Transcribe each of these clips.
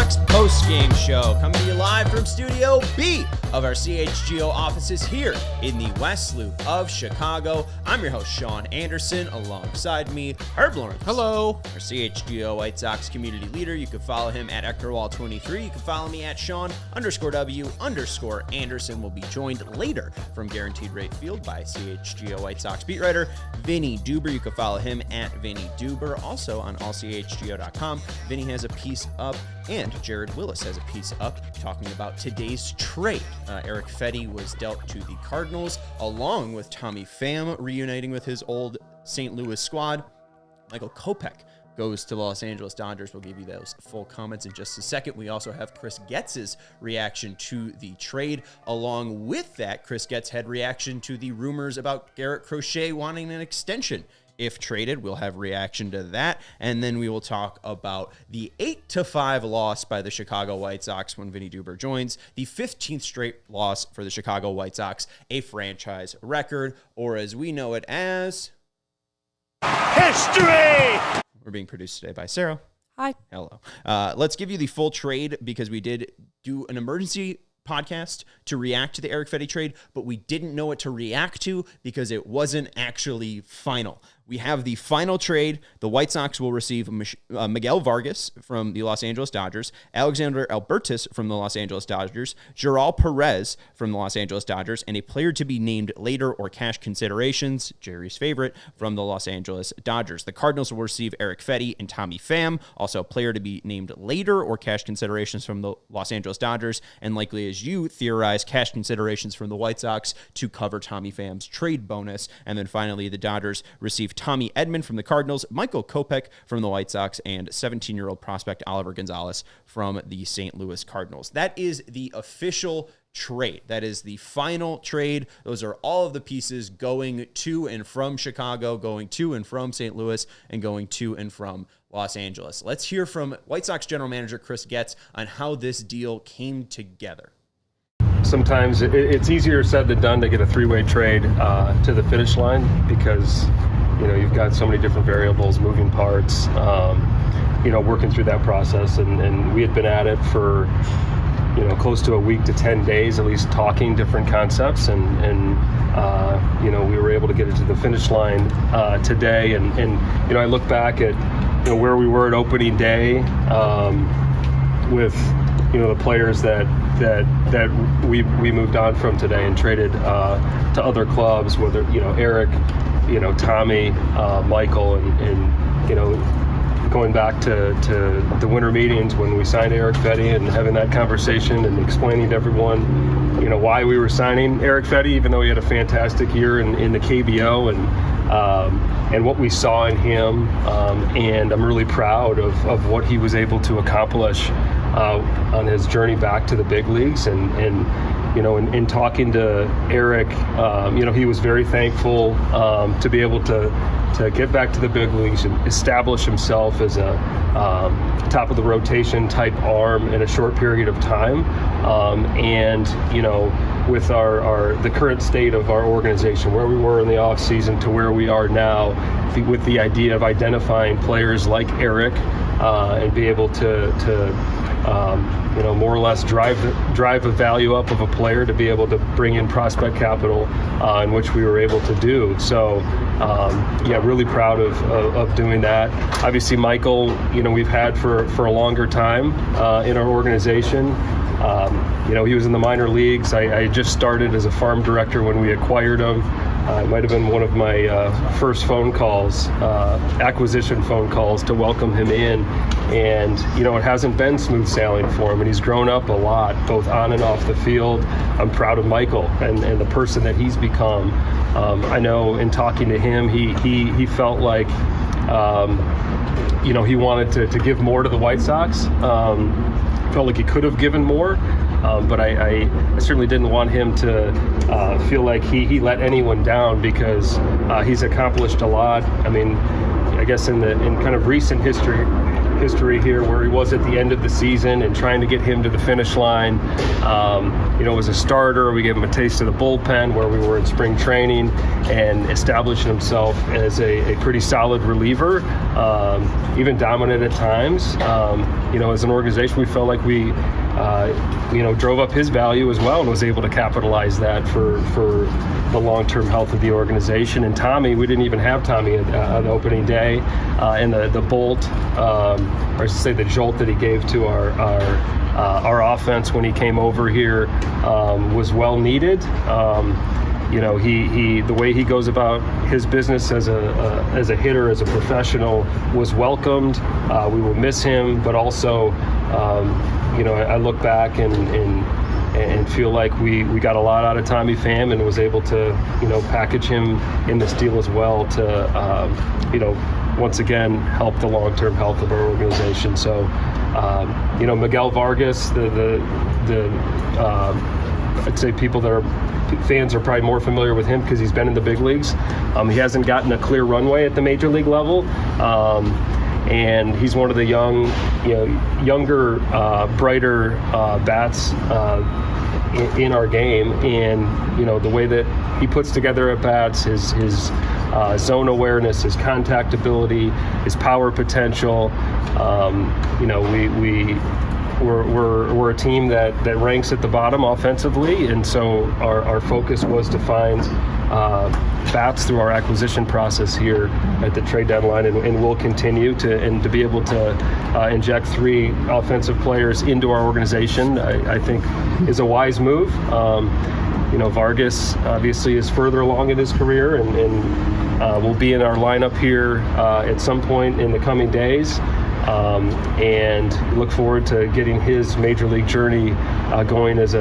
Sox post-game show, coming to you live from Studio B of our CHGO offices here in the West Loop of Chicago. I'm your host, Sean Anderson. Alongside me, Herb Lawrence. Hello. Our CHGO White Sox community leader. You can follow him at EctorWall23. You can follow me at Sean_W_Anderson. We'll be joined later from Guaranteed Rate Field by CHGO White Sox beat writer Vinnie Duber. You can follow him at Vinnie Duber. Also on allchgo.com, Vinnie has a piece up, and Jared Willis has a piece up talking about today's trade. Erick Fedde was dealt to the Cardinals, along with Tommy Pham reuniting with his old St. Louis squad. Michael Kopech goes to the Los Angeles Dodgers. We'll give you those full comments in just a second. We also have Chris Getz's reaction to the trade. Along with that, Chris Getz had reaction to the rumors about Garrett Crochet wanting an extension. If traded, we'll have reaction to that. And then we will talk about the 8-5 loss by the Chicago White Sox when Vinnie Duber joins. The 15th straight loss for the Chicago White Sox, a franchise record, or as we know it as... history! We're being produced today by Sarah. Hi. Hello. Let's give you the full trade because we did do an emergency podcast to react to the Erick Fedde trade, but we didn't know what to react to because it wasn't actually final. We have the final trade. The White Sox will receive Miguel Vargas from the Los Angeles Dodgers, Albertus from the Los Angeles Dodgers, Jeral Perez from the Los Angeles Dodgers, and a player to be named later or cash considerations, Jerry's favorite, from the Los Angeles Dodgers. The Cardinals will receive Erick Fedde and Tommy Pham, also a player to be named later or cash considerations from the Los Angeles Dodgers, and likely as you theorize, cash considerations from the White Sox to cover Tommy Pham's trade bonus. And then finally, the Dodgers receive Tommy Edman from the Cardinals, Michael Kopech from the White Sox, and 17-year-old prospect Oliver Gonzalez from the St. Louis Cardinals. That is the official trade. That is the final trade. Those are all of the pieces going to and from Chicago, going to and from St. Louis, and going to and from Los Angeles. Let's hear from White Sox general manager Chris Getz on how this deal came together. Sometimes it's easier said than done to get a three-way trade to the finish line because you've got so many different variables, moving parts, working through that process. And we had been at it for, close to a week to 10 days, at least talking different concepts. And we were able to get it to the finish line today. And I look back at, where we were at opening day with, the players that we moved on from today and traded to other clubs, whether, Erick, Tommy, Michael, and going back to the winter meetings when we signed Erick Fedde and having that conversation and explaining to everyone, why we were signing Erick Fedde, even though he had a fantastic year in the KBO and what we saw in him. And I'm really proud of what he was able to accomplish on his journey back to the big leagues. And in talking to Erick, he was very thankful to be able to get back to the big leagues and establish himself as a top of the rotation type arm in a short period of time. With the current state of our organization, where we were in the off season to where we are now, with the idea of identifying players like Erick and be able to more or less drive a value up of a player to be able to bring in prospect capital, in which we were able to do. So, really proud of doing that. Obviously, Michael, we've had for a longer time in our organization. He was in the minor leagues. I just started as a farm director when we acquired him. It might have been one of my first phone calls, acquisition phone calls, to welcome him in. And, it hasn't been smooth sailing for him, and he's grown up a lot, both on and off the field. I'm proud of Michael and the person that he's become. I know in talking to him, he felt like, he wanted to give more to the White Sox. Felt like he could have given more. But I certainly didn't want him to feel like he let anyone down, because he's accomplished a lot. I mean, I guess in kind of recent history history here where he was at the end of the season and trying to get him to the finish line. As a starter, we gave him a taste of the bullpen where we were in spring training and establishing himself as a pretty solid reliever, even dominant at times. As an organization, we felt like we drove up his value as well and was able to capitalize that for the long-term health of the organization. And Tommy, we didn't even have Tommy on opening day, and the bolt, or I should say the jolt that he gave to our offense when he came over here was well needed. The way he goes about his business as a hitter, as a professional, was welcomed. We will miss him, but also, I look back and feel like we got a lot out of Tommy Pham and was able to, package him in this deal as well to, once again, help the long-term health of our organization. So, Miguel Vargas, I'd say fans are probably more familiar with him because he's been in the big leagues. He hasn't gotten a clear runway at the major league level. And he's one of the younger, brighter bats in our game. And, the way that he puts together at bats, his zone awareness, his contact ability, his power potential. We're a team that ranks at the bottom offensively, and so our focus was to find bats through our acquisition process here at the trade deadline, and we'll continue to be able to inject 3 offensive players into our organization. I think is a wise move. Vargas obviously is further along in his career and will be in our lineup here at some point in the coming days. And look forward to getting his major league journey going as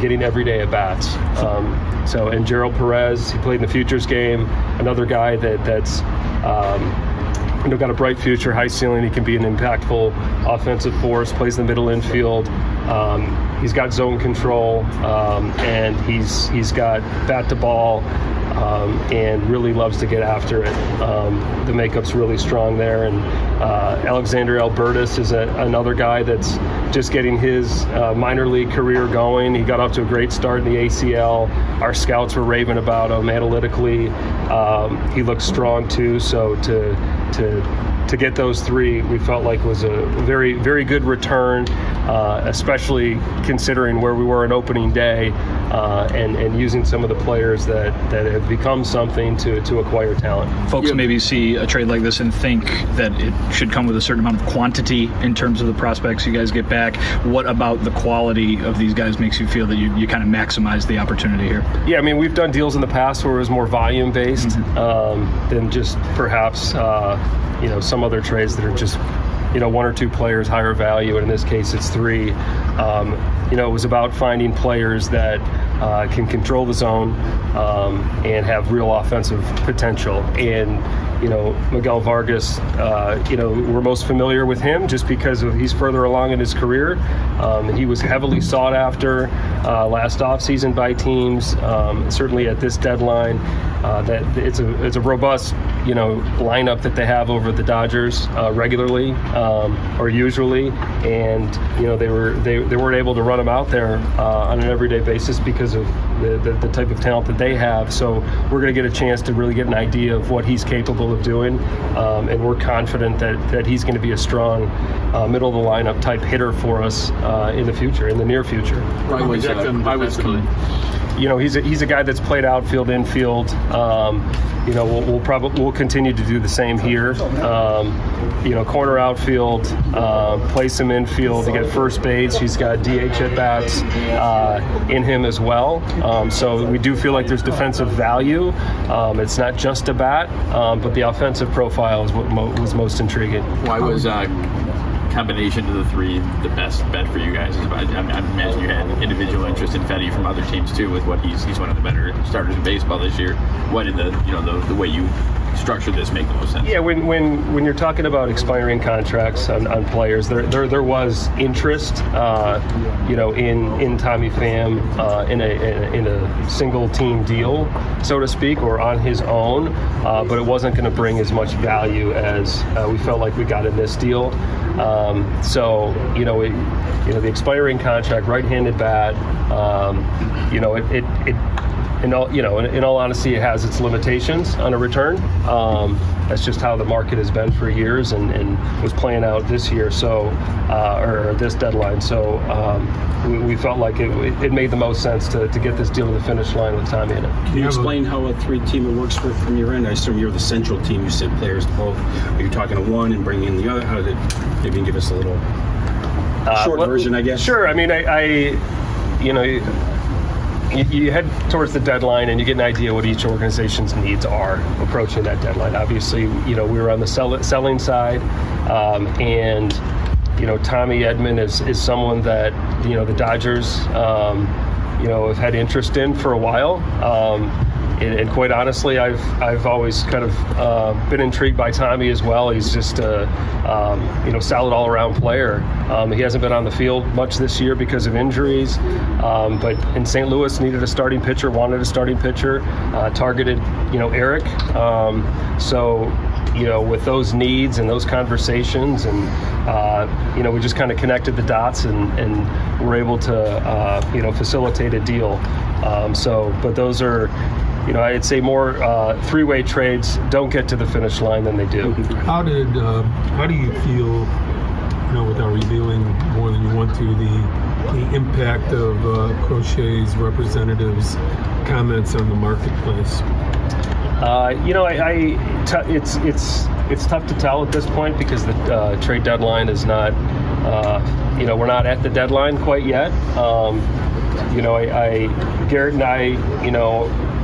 getting every day at bats. And Jeral Perez, he played in the Futures game, another guy that's got a bright future, high ceiling. He can be an impactful offensive force, plays the middle infield. He's got zone control, and he's got bat to ball, and really loves to get after it. The makeup's really strong there. And Albertus is another guy that's just getting his minor league career going. He got off to a great start in the ACL. Our scouts were raving about him analytically. He looks strong too. So to get those 3, we felt like was a very, very good return, especially considering where we were on opening day, and using some of the players that have become something to acquire talent. Folks maybe see a trade like this and think that it should come with a certain amount of quantity in terms of the prospects you guys get back. What about the quality of these guys makes you feel that you kind of maximize the opportunity here? Yeah, we've done deals in the past where it was more volume-based than just perhaps some other trades that are just 1 or 2 players higher value, and in this case it's 3. It was about finding players that can control the zone and have real offensive potential. And Miguel Vargas, we're most familiar with him just because he's further along in his career. He was heavily sought after last offseason by teams, certainly at this deadline. That it's a robust, lineup that they have over the Dodgers regularly or usually, and they weren't able to run him out there on an everyday basis because of the type of talent that they have. So we're going to get a chance to really get an idea of what he's capable of doing, and we're confident that he's going to be a strong middle of the lineup type hitter for us in the near future. Why was He's a guy that's played outfield, infield. We'll continue to do the same here. Corner outfield, play some infield to get first base. He's got DH at bats in him as well. So we do feel like there's defensive value. It's not just a bat, but the offensive profile is what was most intriguing. Why was combination of the 3 the best bet for you guys? I imagine you had individual interest in Fedde from other teams too, with what he's one of the better starters in baseball this year. What in the way you structured this make the most sense? Yeah, when you're talking about expiring contracts on players, there was interest, in Tommy Pham in a single team deal, so to speak, or on his own, but it wasn't going to bring as much value as we felt like we got in this deal. The expiring contract, right-handed bat, in all honesty, it has its limitations on a return. That's just how the market has been for years, and was playing out this year, or this deadline. So we felt like it made the most sense to get this deal to the finish line with Tommy in it. Can you explain how a three-teamer works from your end? I assume you're the central team. You send players to both. Are you talking to one and bringing in the other? How did maybe you can give us a little short version, I guess? Sure. I mean, you head towards the deadline and you get an idea what each organization's needs are approaching that deadline. Obviously, we were on the selling side, and Tommy Edman is someone that the Dodgers have had interest in for a while. And quite honestly, I've always kind of been intrigued by Tommy as well. He's just a solid all-around player. He hasn't been on the field much this year because of injuries, but in St. Louis wanted a starting pitcher, targeted Erick. With those needs and those conversations, and we just kind of connected the dots and were able to facilitate a deal. But those are, I'd say more three-way trades don't get to the finish line than they do. How do you feel, without revealing more than you want to, the impact of Crochet's representatives' comments on the marketplace? It's tough to tell at this point because the trade deadline is not, we're not at the deadline quite yet. Garrett and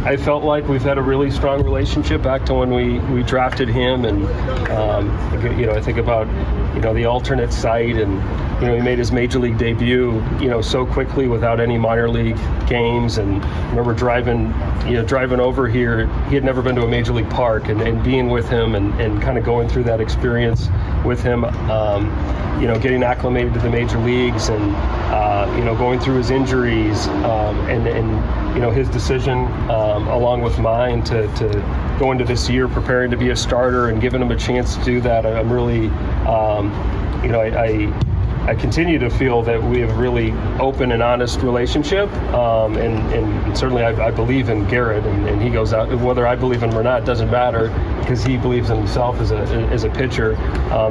I felt like we've had a really strong relationship back to when we drafted him, and I think about the alternate site, and he made his major league debut so quickly without any minor league games. And I remember driving over here. He had never been to a major league park, and being with him and kind of going through that experience with him, getting acclimated to the major leagues, and going through his injuries, and his decision along with mine to go into this year preparing to be a starter and giving him a chance to do that. I'm really, I continue to feel that we have a really open and honest relationship, and certainly I believe in Garrett, and he goes out. Whether I believe in him or not doesn't matter, because he believes in himself as a pitcher.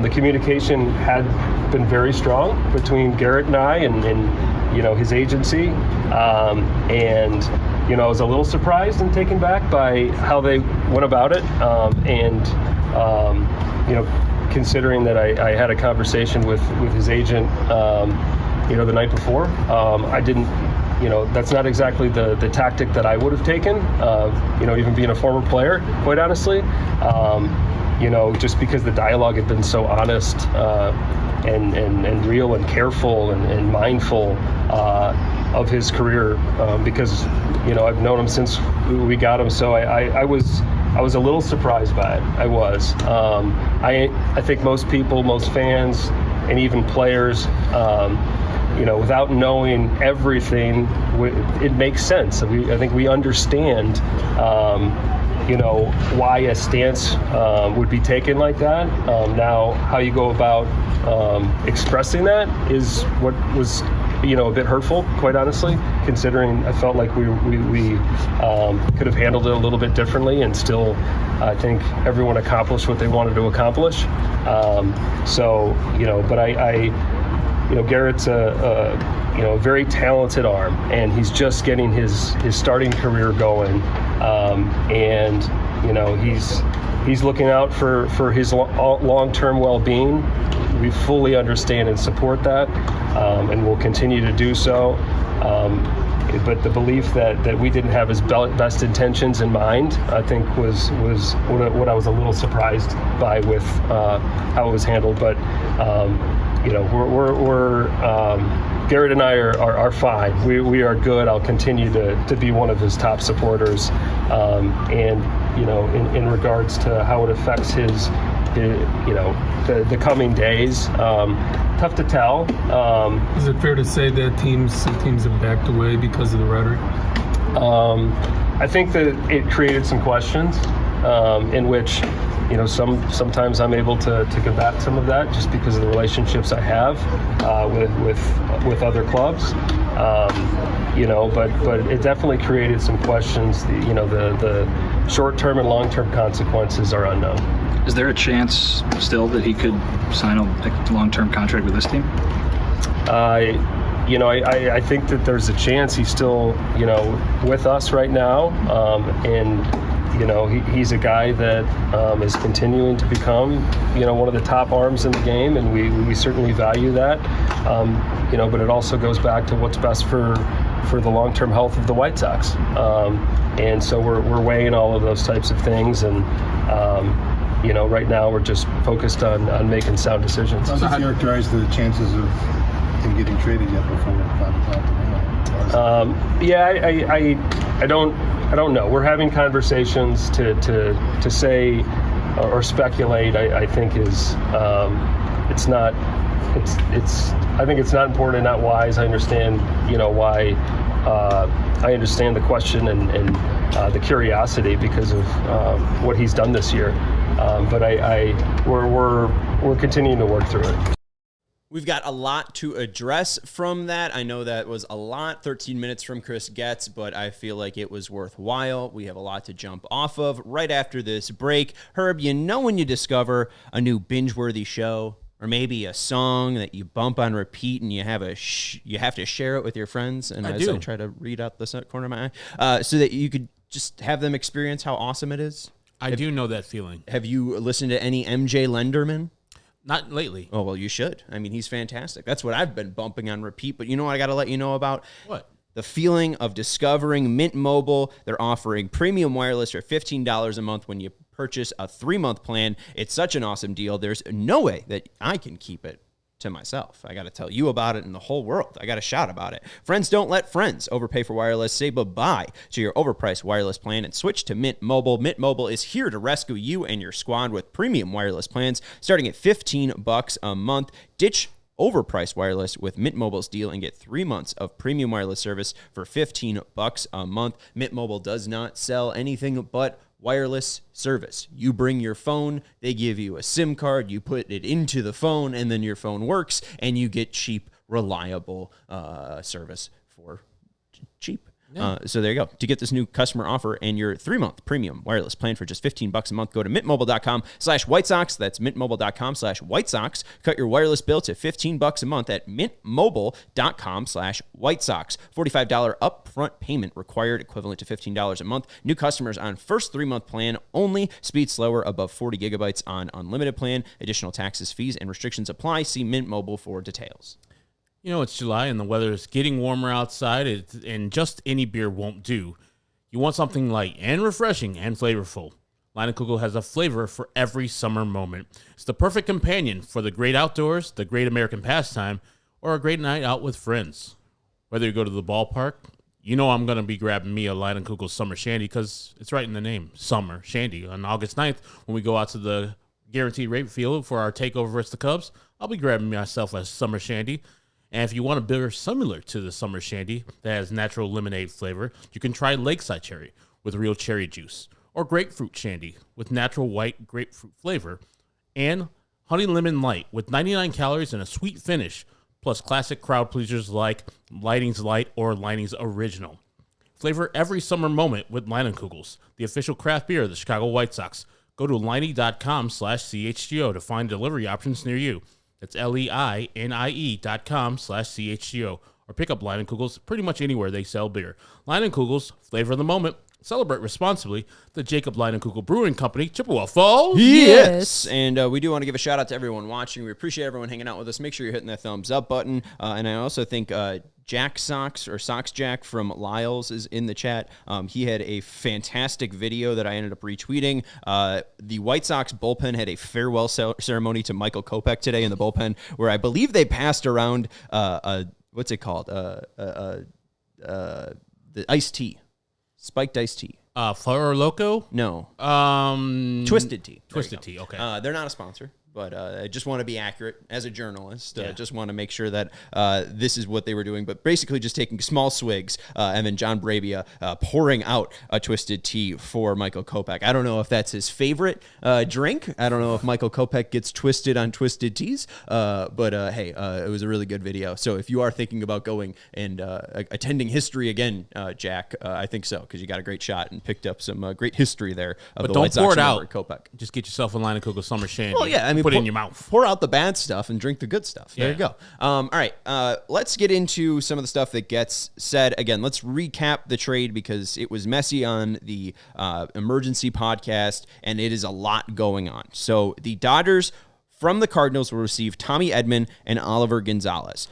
The communication had been very strong between Garrett and I, and his agency, and I was a little surprised and taken back by how they went about it, considering that I had a conversation with his agent, the night before. I didn't, that's not exactly the tactic that I would have taken, even being a former player, quite honestly, just because the dialogue had been so honest, and real and careful and mindful of his career, because I've known him since we got him. So I was a little surprised by it. I was. I think most people, most fans, and even players, without knowing everything, it makes sense. I think we understand, why a stance would be taken like that. Now, how you go about expressing that is what was, a bit hurtful, quite honestly, considering I felt like we could have handled it a little bit differently, and still, I think everyone accomplished what they wanted to accomplish. But Garrett's a very talented arm, and he's just getting his starting career going, and he's looking out for his long-term well-being. We fully understand and support that, and will continue to do so. But the belief that we didn't have his best intentions in mind, I think, was what I was a little surprised by with how it was handled. But Garrett and I are fine. We are good. I'll continue to be one of his top supporters, and in regards to how it affects his the coming days, tough to tell. Is it fair to say that some teams have backed away because of the rhetoric? I think that it created some questions in which sometimes I'm able to combat some of that just because of the relationships I have with other clubs. But it definitely created some questions. The short-term and long-term consequences are unknown. Is there a chance still that he could sign a long-term contract with this team? I think that there's a chance he's still, with us right now, and he's a guy that is continuing to become, one of the top arms in the game, and we certainly value that. But it also goes back to what's best for the long-term health of the White Sox, and so we're weighing all of those types of things, and right now we're just focused on making sound decisions. How do you characterize the chances of him getting traded yet before 5 o'clock tomorrow? I don't know. We're having conversations to say or speculate. I think is it's not. I think it's not important, not wise. I understand why. I understand the question and the curiosity because of what he's done this year. But we're continuing to work through it. We've got a lot to address from that. I know that was a lot, 13 minutes from Chris Getz, but I feel like it was worthwhile. We have a lot to jump off of right after this break. Herb, when you discover a new binge-worthy show or maybe a song that you bump on repeat and you have to share it with your friends, and I try to read out the corner of my eye, so that you could just have them experience how awesome it is. I do know that feeling. Have you listened to any MJ Lenderman? Not lately. Oh, well, you should. I mean, he's fantastic. That's what I've been bumping on repeat. But you know what I got to let you know about? What? The feeling of discovering Mint Mobile. They're offering premium wireless for $15 a month when you purchase a 3-month plan. It's such an awesome deal. There's no way that I can keep it to myself. I got to tell you about it in the whole world. I got to shout about it. Friends don't let friends overpay for wireless. Say bye-bye to your overpriced wireless plan and switch to Mint Mobile. Mint Mobile is here to rescue you and your squad with premium wireless plans starting at $15 a month. Ditch overpriced wireless with Mint Mobile's deal and get 3 months of premium wireless service for $15 a month. Mint Mobile does not sell anything but wireless service. You bring your phone, they give you a SIM card, you put it into the phone, and then your phone works, and you get cheap, reliable service for cheap. Yeah. So there you go. To get this new customer offer and your 3-month premium wireless plan for just $15 a month, go to mintmobile.com/White Sox. That's mintmobile.com/White Sox. Cut your wireless bill to $15 a month at mintmobile.com/White Sox. $45 upfront payment required, equivalent to $15 a month. New customers on first 3-month plan only. Speed slower above 40 gigabytes on unlimited plan. Additional taxes, fees, and restrictions apply. See Mint Mobile for details. It's July and the weather is getting warmer outside, and just any beer won't do. You want something light and refreshing and flavorful. Leinenkugel has a flavor for every summer moment. It's the perfect companion for the great outdoors, the great American pastime, or a great night out with friends. Whether you go to the ballpark, I'm going to be grabbing me a Leinenkugel Summer Shandy because it's right in the name, Summer Shandy. On August 9th, when we go out to the Guaranteed Rate Field for our takeover versus the Cubs, I'll be grabbing myself a Summer Shandy. And if you want a beer similar to the Summer Shandy that has natural lemonade flavor, you can try Lakeside Cherry with real cherry juice, or Grapefruit Shandy with natural white grapefruit flavor, and Honey Lemon Light with 99 calories and a sweet finish, plus classic crowd pleasers like Lighting's Light or Lighting's Original. Flavor every summer moment with Leinenkugels, the official craft beer of the Chicago White Sox. Go to Leinie.com/CHGO to find delivery options near you. That's LEINIE.com/CHGO. Or pick up Leinenkugels pretty much anywhere they sell beer. Leinenkugels, flavor of the moment. Celebrate responsibly. The Jacob Leinenkugel Brewing Company, Chippewa Falls. Yes. And we do want to give a shout out to everyone watching. We appreciate everyone hanging out with us. Make sure you're hitting that thumbs up button. And I also think Jack Sox or Sox Jack from Lyles is in the chat. He had a fantastic video that I ended up retweeting. The White Sox bullpen had a farewell ceremony to Michael Kopech today in the bullpen, where I believe they passed around what's it called? The iced tea, spiked iced tea. Flor Loco? No. Twisted Tea. Twisted Tea, okay. They're not a sponsor, but I just want to be accurate as a journalist. Just want to make sure that this is what they were doing, but basically just taking small swigs, and then John Brabia pouring out a Twisted Tea for Michael Kopech. I don't know if that's his favorite drink. I don't know if Michael Kopech gets twisted on Twisted Teas, but hey, it was a really good video. So if you are thinking about going and attending history again, Jack, I think so, because you got a great shot and picked up some great history there of but the White Sox pour it out. at Kopech. Just get yourself a line of Cocoa Summer Shandy. Well, yeah, I mean, put it in your mouth. Pour out the bad stuff and drink the good stuff. There you go. All right, let's get into some of the stuff that Getz said. Again, let's recap the trade because it was messy on the emergency podcast, and it is a lot going on. So the Dodgers from the Cardinals will receive Tommy Edman and Oliver Gonzalez.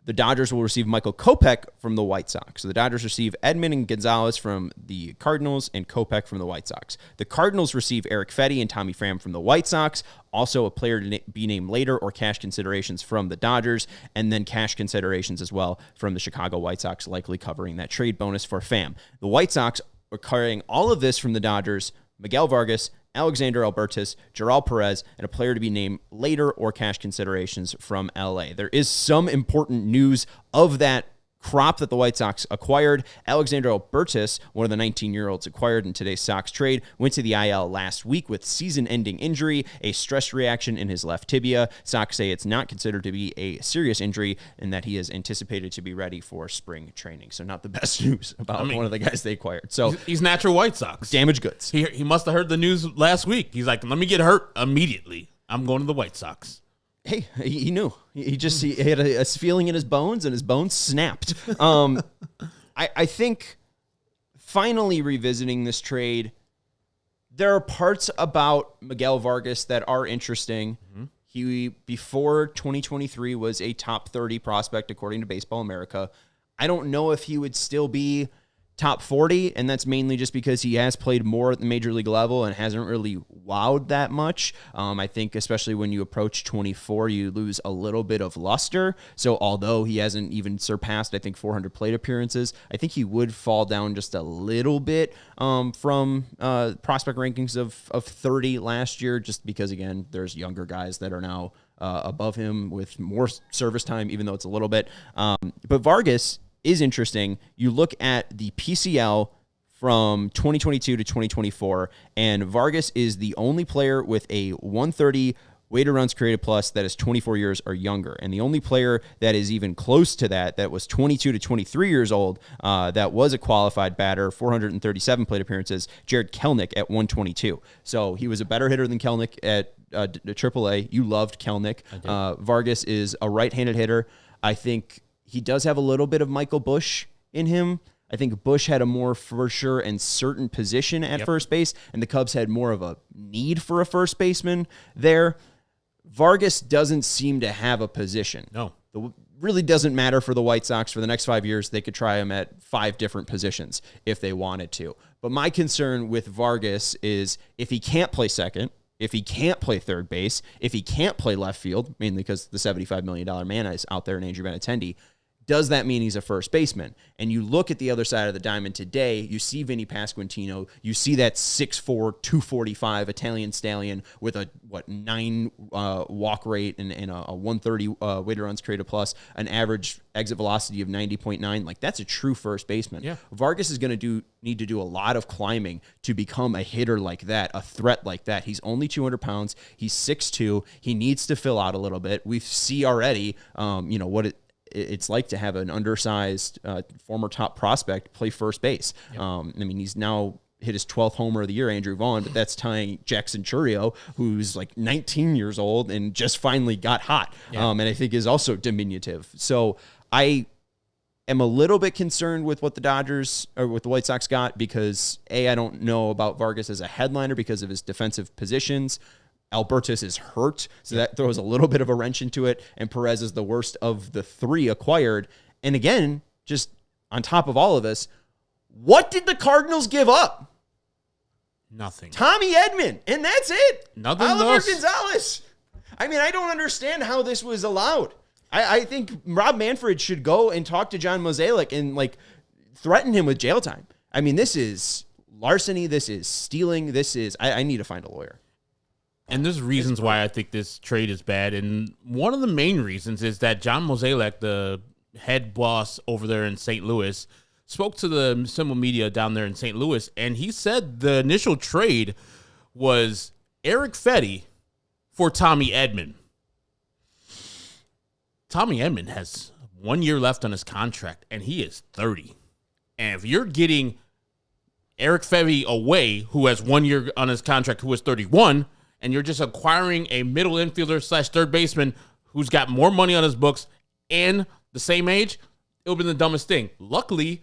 The Dodgers will receive Michael Kopech from the White Sox. So the Dodgers receive Edman and Gonzalez from the Cardinals and Kopech from the White Sox. The Cardinals receive Erick Fedde and Tommy Pham from the White Sox. Also a player to be named later or cash considerations from the Dodgers, and then cash considerations as well from the Chicago White Sox, likely covering that trade bonus for Pham. The White Sox are carrying all of this from the Dodgers: Miguel Vargas, Alexander Albertus, Jeral Perez, and a player to be named later or cash considerations from LA. There is some important news of that crop that the White Sox acquired. Alexander Albertus, one of the 19-year-olds acquired in today's Sox trade, went to the IL last week with season-ending injury, a stress reaction in his left tibia. Sox say it's not considered to be a serious injury and that he is anticipated to be ready for spring training. So not the best news about one of the guys they acquired. So he's natural White Sox. Damaged goods. He must have heard the news last week. He's like, let me get hurt immediately. I'm going to the White Sox. Hey, he knew. He had a feeling in his bones, and his bones snapped. I think finally revisiting this trade, there are parts about Miguel Vargas that are interesting. Mm-hmm. He, before 2023, was a top 30 prospect according to Baseball America. I don't know if he would still be top 40, and that's mainly just because he has played more at the major league level and hasn't really wowed that much. I think especially when you approach 24, you lose a little bit of luster. So although he hasn't even surpassed, I think, 400 plate appearances, I think he would fall down just a little bit from prospect rankings of 30 last year, just because, again, there's younger guys that are now above him with more service time, even though it's a little bit. But Vargas is interesting. You look at the PCL from 2022 to 2024, and Vargas is the only player with a 130 weighted runs created plus that is 24 years or younger. And the only player that is even close to that was 22 to 23 years old, that was a qualified batter, 437 plate appearances, Jarred Kelenic at 122. So he was a better hitter than Kelenic at AAA. You loved Kelenic. Vargas is a right-handed hitter. I think he does have a little bit of Michael Busch in him. I think Busch had a more for sure and certain position at first base, and the Cubs had more of a need for a first baseman there. Vargas doesn't seem to have a position. No. It really doesn't matter for the White Sox. For the next 5 years, they could try him at 5 different positions if they wanted to. But my concern with Vargas is if he can't play second, if he can't play third base, if he can't play left field, mainly because the $75 million man is out there in Andrew Benintendi, does that mean he's a first baseman? And you look at the other side of the diamond today, you see Vinny Pasquantino, you see that 6'4", 245 Italian stallion with a 9 walk rate and a 130 weighted runs created plus, an average exit velocity of 90.9. Like, that's a true first baseman. Yeah. Vargas is going to need to do a lot of climbing to become a hitter like that, a threat like that. He's only 200 pounds. He's 6'2". He needs to fill out a little bit. We see already, what it's like to have an undersized former top prospect play first base. Yep. He's now hit his 12th homer of the year, Andrew Vaughn, but that's tying Jackson Chourio, who's like 19 years old and just finally got hot, and I think is also diminutive. So I am a little bit concerned with what the Dodgers or what the White Sox got because, I don't know about Vargas as a headliner because of his defensive positions. Albertus is hurt, so that throws a little bit of a wrench into it, and Perez is the worst of the 3 acquired. And again, just on top of all of this, what did the Cardinals give up? Nothing. Tommy Edman, and that's it. Nothing. Oliver Gonzalez. I don't understand how this was allowed. I think Rob Manfred should go and talk to John Mozeliak and threaten him with jail time. This is larceny. This is stealing. This is, I need to find a lawyer. And there's reasons why I think this trade is bad. And one of the main reasons is that John Mozeliak, the head boss over there in St. Louis, spoke to the Symbol Media down there in St. Louis, and he said the initial trade was Erick Fedde for Tommy Edman. Tommy Edman has 1 year left on his contract, and he is 30. And if you're getting Erick Fedde away, who has 1 year on his contract, who is 31, and you're just acquiring a middle infielder / third baseman who's got more money on his books and the same age, it would have been the dumbest thing. Luckily,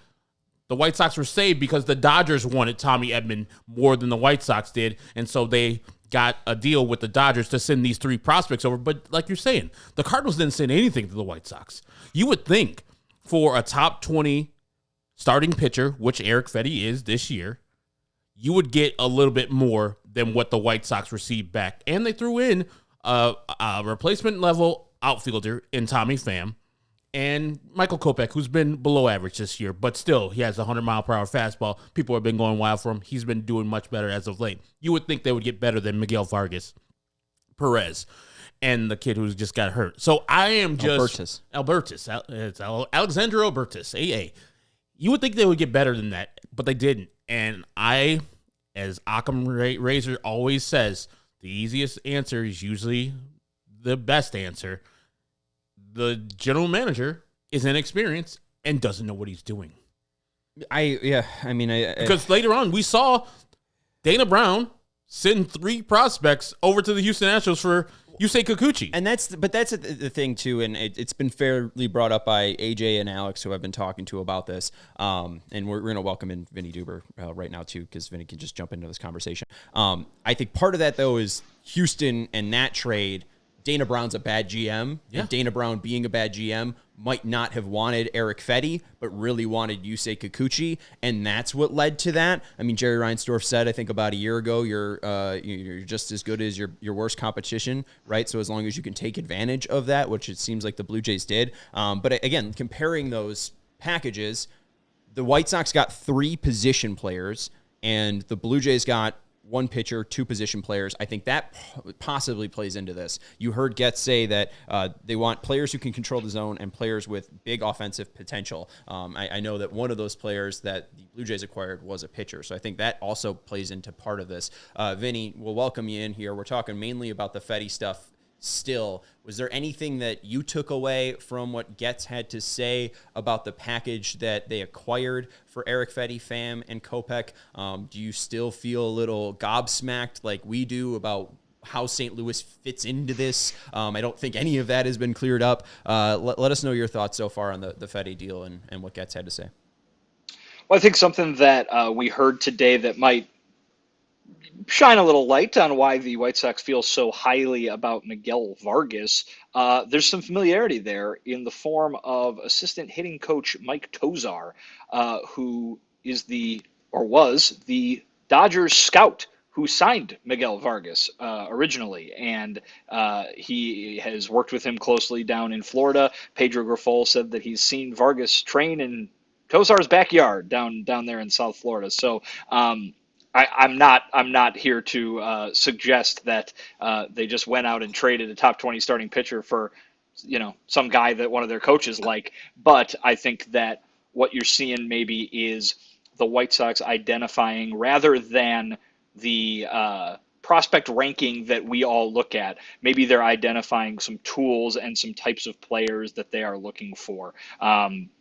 the White Sox were saved because the Dodgers wanted Tommy Edman more than the White Sox did, and so they got a deal with the Dodgers to send these 3 prospects over. But like you're saying, the Cardinals didn't send anything to the White Sox. You would think for a top 20 starting pitcher, which Erick Fedde is this year, you would get a little bit more than what the White Sox received back. And they threw in a replacement level outfielder in Tommy Pham and Michael Kopech, who's been below average this year, but still he has a 100-mile-per-hour fastball. People have been going wild for him. He's been doing much better as of late. You would think they would get better than Miguel Vargas, Perez, and the kid who's just got hurt. So I am just Albertus. It's Alexander Albertus, AA. You would think they would get better than that, but they didn't. And I, as Occam Razor always says, the easiest answer is usually the best answer. The general manager is inexperienced and doesn't know what he's doing. Because later on we saw Dana Brown send 3 prospects over to the Houston Astros for Yusei Kikuchi. And that's the thing too, and it's been fairly brought up by AJ and Alex, who I've been talking to about this. And we're going to welcome in Vinnie Duber right now too, because Vinnie can just jump into this conversation. I think part of that though is Houston and that trade. Dana Brown's a bad GM, and Dana Brown being a bad GM might not have wanted Erick Fedde, but really wanted Yusei Kikuchi, and that's what led to that. I mean, Jerry Reinsdorf said, I think about a year ago, you're just as good as your worst competition, right? So as long as you can take advantage of that, which it seems like the Blue Jays did. But again, comparing those packages, the White Sox got 3 position players, and the Blue Jays got 1 pitcher, 2 position players. I think that possibly plays into this. You heard Getz say that they want players who can control the zone and players with big offensive potential. I know that one of those players that the Blue Jays acquired was a pitcher, so I think that also plays into part of this. Vinny, we'll welcome you in here. We're talking mainly about the Fedde stuff still. Was there anything that you took away from what Getz had to say about the package that they acquired for Erick Fedde, Pham, and Kopech? Do you still feel a little gobsmacked like we do about how St. Louis fits into this? I don't think any of that has been cleared up. Let us know your thoughts so far on the Fedde deal and what Getz had to say. Well, I think something that we heard today that might shine a little light on why the White Sox feel so highly about Miguel Vargas. There's some familiarity there in the form of assistant hitting coach Mike Tosar, who is was the Dodgers scout who signed Miguel Vargas originally, and he has worked with him closely down in Florida. Pedro Grifol said that he's seen Vargas train in Tosar's backyard down there in South Florida. So I'm not here to suggest that they just went out and traded a top 20 starting pitcher for, some guy that one of their coaches like. But I think that what you're seeing maybe is the White Sox identifying, rather than the prospect ranking that we all look at, maybe they're identifying some tools and some types of players that they are looking for. I'm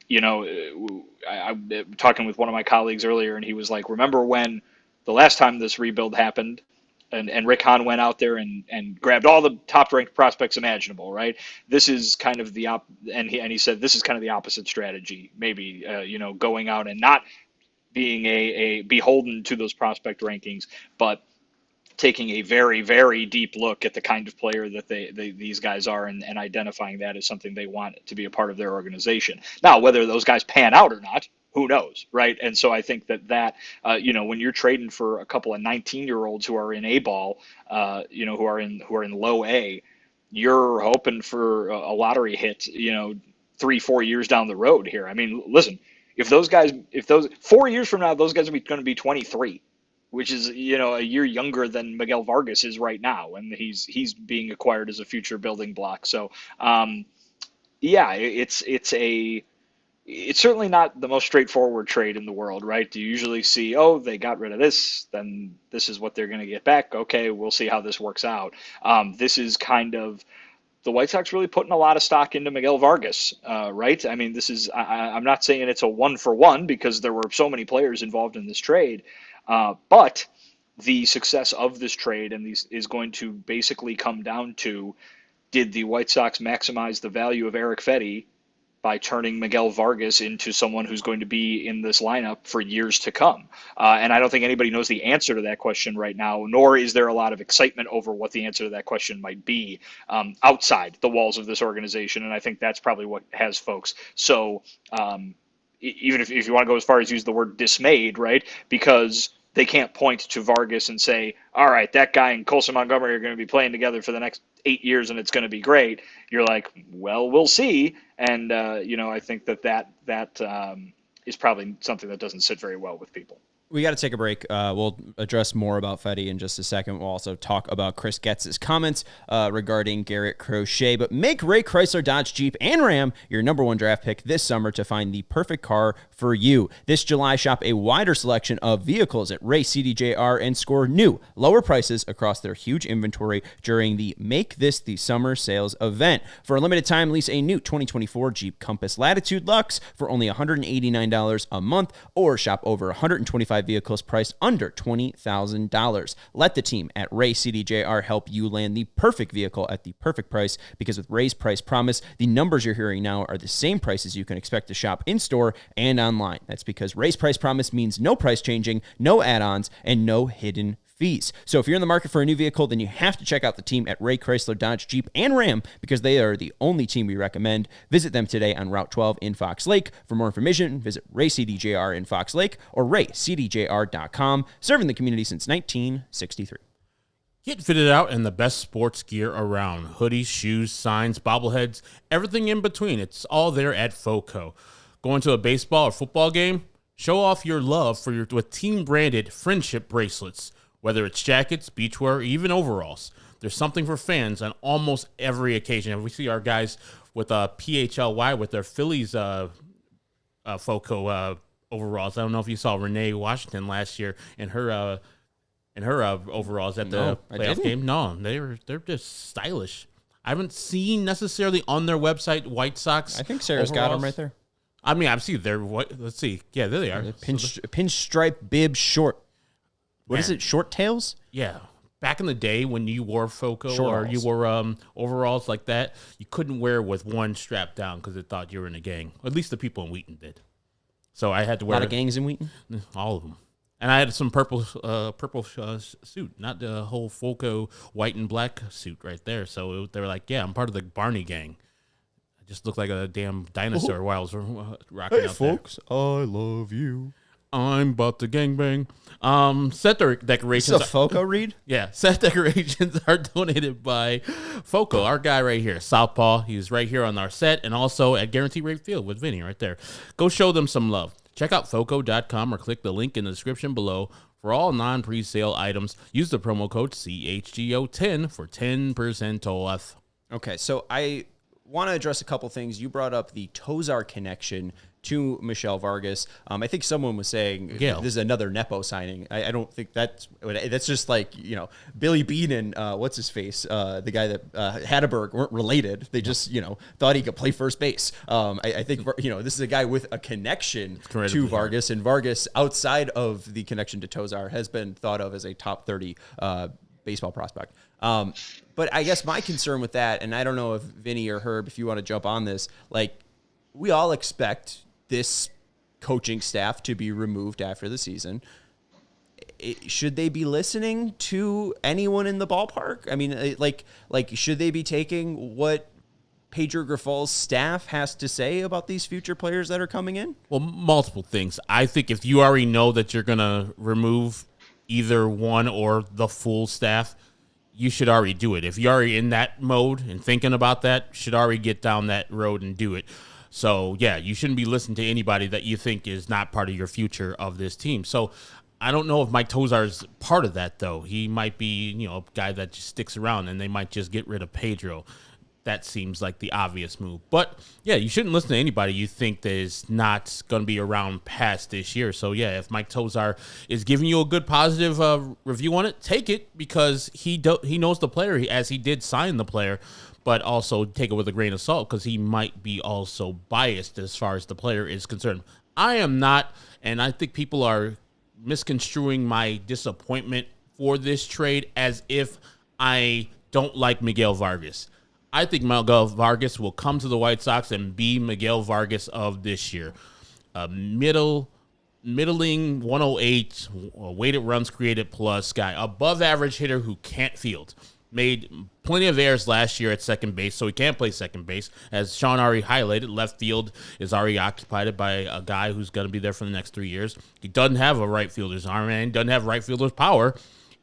talking with one of my colleagues earlier, and he was like, remember when the last time this rebuild happened, and Rick Hahn went out there and grabbed all the top-ranked prospects imaginable, right? This is kind of the and he said this is kind of the opposite strategy, maybe going out and not being a beholden to those prospect rankings, but taking a very, very deep look at the kind of player that these guys are, and identifying that as something they want to be a part of their organization. Now, whether those guys pan out or not, who knows, right? And so I think that when you're trading for a couple of 19-year-olds who are in A-ball, who are in low A, you're hoping for a lottery hit, 3-4 years down the road here. I mean, listen, if those 4 years from now, those guys are going to be 23, which is, a year younger than Miguel Vargas is right now. And he's being acquired as a future building block. So, it's certainly not the most straightforward trade in the world, right? You usually see, they got rid of this, then this is what they're going to get back. Okay, we'll see how this works out. This is kind of the White Sox really putting a lot of stock into Miguel Vargas, right? I mean, I'm not saying it's a 1-for-1 because there were so many players involved in this trade, but the success of this trade is going to basically come down to, did the White Sox maximize the value of Erick Fedde by turning Miguel Vargas into someone who's going to be in this lineup for years to come? And I don't think anybody knows the answer to that question right now, nor is there a lot of excitement over what the answer to that question might be outside the walls of this organization. And I think that's probably what has folks. So even if you want to go as far as use the word dismayed, right? Because they can't point to Vargas and say, all right, that guy and Colson Montgomery are going to be playing together for the next 8 years and it's going to be great. You're like, well, we'll see. And, I think that is probably something that doesn't sit very well with people. We got to take a break. We'll address more about Fedde in just a second. We'll also talk about Chris Getz's comments regarding Garrett Crochet. But make Ray Chrysler, Dodge, Jeep, and Ram your number one draft pick this summer to find the perfect car for you. This July, shop a wider selection of vehicles at Ray CDJR and score new, lower prices across their huge inventory during the Make This the Summer sales event. For a limited time, lease a new 2024 Jeep Compass Latitude Luxe for only $189 a month, or shop over 125 vehicles priced under $20,000. Let the team at Ray CDJR help you land the perfect vehicle at the perfect price, because with Ray's Price Promise, the numbers you're hearing now are the same prices you can expect to shop in-store and online. That's because Ray's Price Promise means no price changing, no add-ons, and no hidden fees. So if you're in the market for a new vehicle, then you have to check out the team at Ray Chrysler, Dodge, Jeep, and Ram, because they are the only team we recommend. Visit them today on Route 12 in Fox Lake. For more information, visit Ray CDJR in Fox Lake or raycdjr.com, serving the community since 1963. Get fitted out in the best sports gear around. Hoodies, shoes, signs, bobbleheads, everything in between. It's all there at FOCO. Going to a baseball or football game? Show off your love with team-branded friendship bracelets. Whether it's jackets, beachwear, or even overalls, there's something for fans on almost every occasion. And we see our guys with PHLY with their Phillies FOCO overalls. I don't know if you saw Renee Washington last year in her overalls at the playoff game. No, they're just stylish. I haven't seen necessarily on their website White Sox. I think Sarah's overalls. got them right there. I mean, I've seen their let's see. Yeah, there they are. Pinstripe bib short. What is it? Short tails? Yeah. Back in the day when you wore FOCO or you wore overalls like that, you couldn't wear it with one strap down because it thought you were in a gang. At least the people in Wheaton did. So I had to wear a lot of gangs in Wheaton? All of them. And I had some purple suit, not the whole FOCO white and black suit right there. So they were like, yeah, I'm part of the Barney gang. I just looked like a damn dinosaur while I was rocking out there. Hey, folks, I love you. I'm about to gangbang. Set decorations. Is this a FOCO read? Yeah. Set decorations are donated by FOCO, our guy right here, Southpaw. He's right here on our set, and also at Guarantee Rate Field with Vinny right there. Go show them some love. Check out FOCO.com or click the link in the description below for all non-presale items. Use the promo code CHGO10 for 10% off. Okay, so I want to address a couple things. You brought up the Tozar connection to Michelle Vargas. I think someone was saying this is another Nepo signing. I don't think that's just like, Billy Bean and what's his face, the guy that Hatteberg weren't related. They just, thought he could play first base. I think, this is a guy with a connection to Vargas, and Vargas, outside of the connection to Tozar, has been thought of as a top 30 baseball prospect. But I guess my concern with that, and I don't know if Vinny or Herb, if you want to jump on this, like, we all expect this coaching staff to be removed after the season. Should they be listening to anyone in the ballpark? I mean, like should they be taking what Pedro Grifol's staff has to say about these future players that are coming in? Well, multiple things. I think if you already know that you're going to remove either one or the full staff, you should already do it. If you're already in that mode and thinking about that, you should already get down that road and do it. So, yeah, you shouldn't be listening to anybody that you think is not part of your future of this team. So, I don't know if Mike Tosar is part of that, though. He might be, a guy that just sticks around, and they might just get rid of Pedro. That seems like the obvious move. But, yeah, you shouldn't listen to anybody you think that is not going to be around past this year. So, yeah, if Mike Tosar is giving you a good positive review on it, take it, because he knows the player, as he did sign the player, but also take it with a grain of salt, because he might be also biased as far as the player is concerned. I am not, and I think people are misconstruing my disappointment for this trade as if I don't like Miguel Vargas. I think Miguel Vargas will come to the White Sox and be Miguel Vargas of this year. A middling 108, weighted runs created plus guy, above average hitter who can't field. Made plenty of errors last year at second base, so he can't play second base. As Sean already highlighted, left field is already occupied by a guy who's going to be there for the next 3 years. He doesn't have a right fielder's arm, and doesn't have right fielder's power.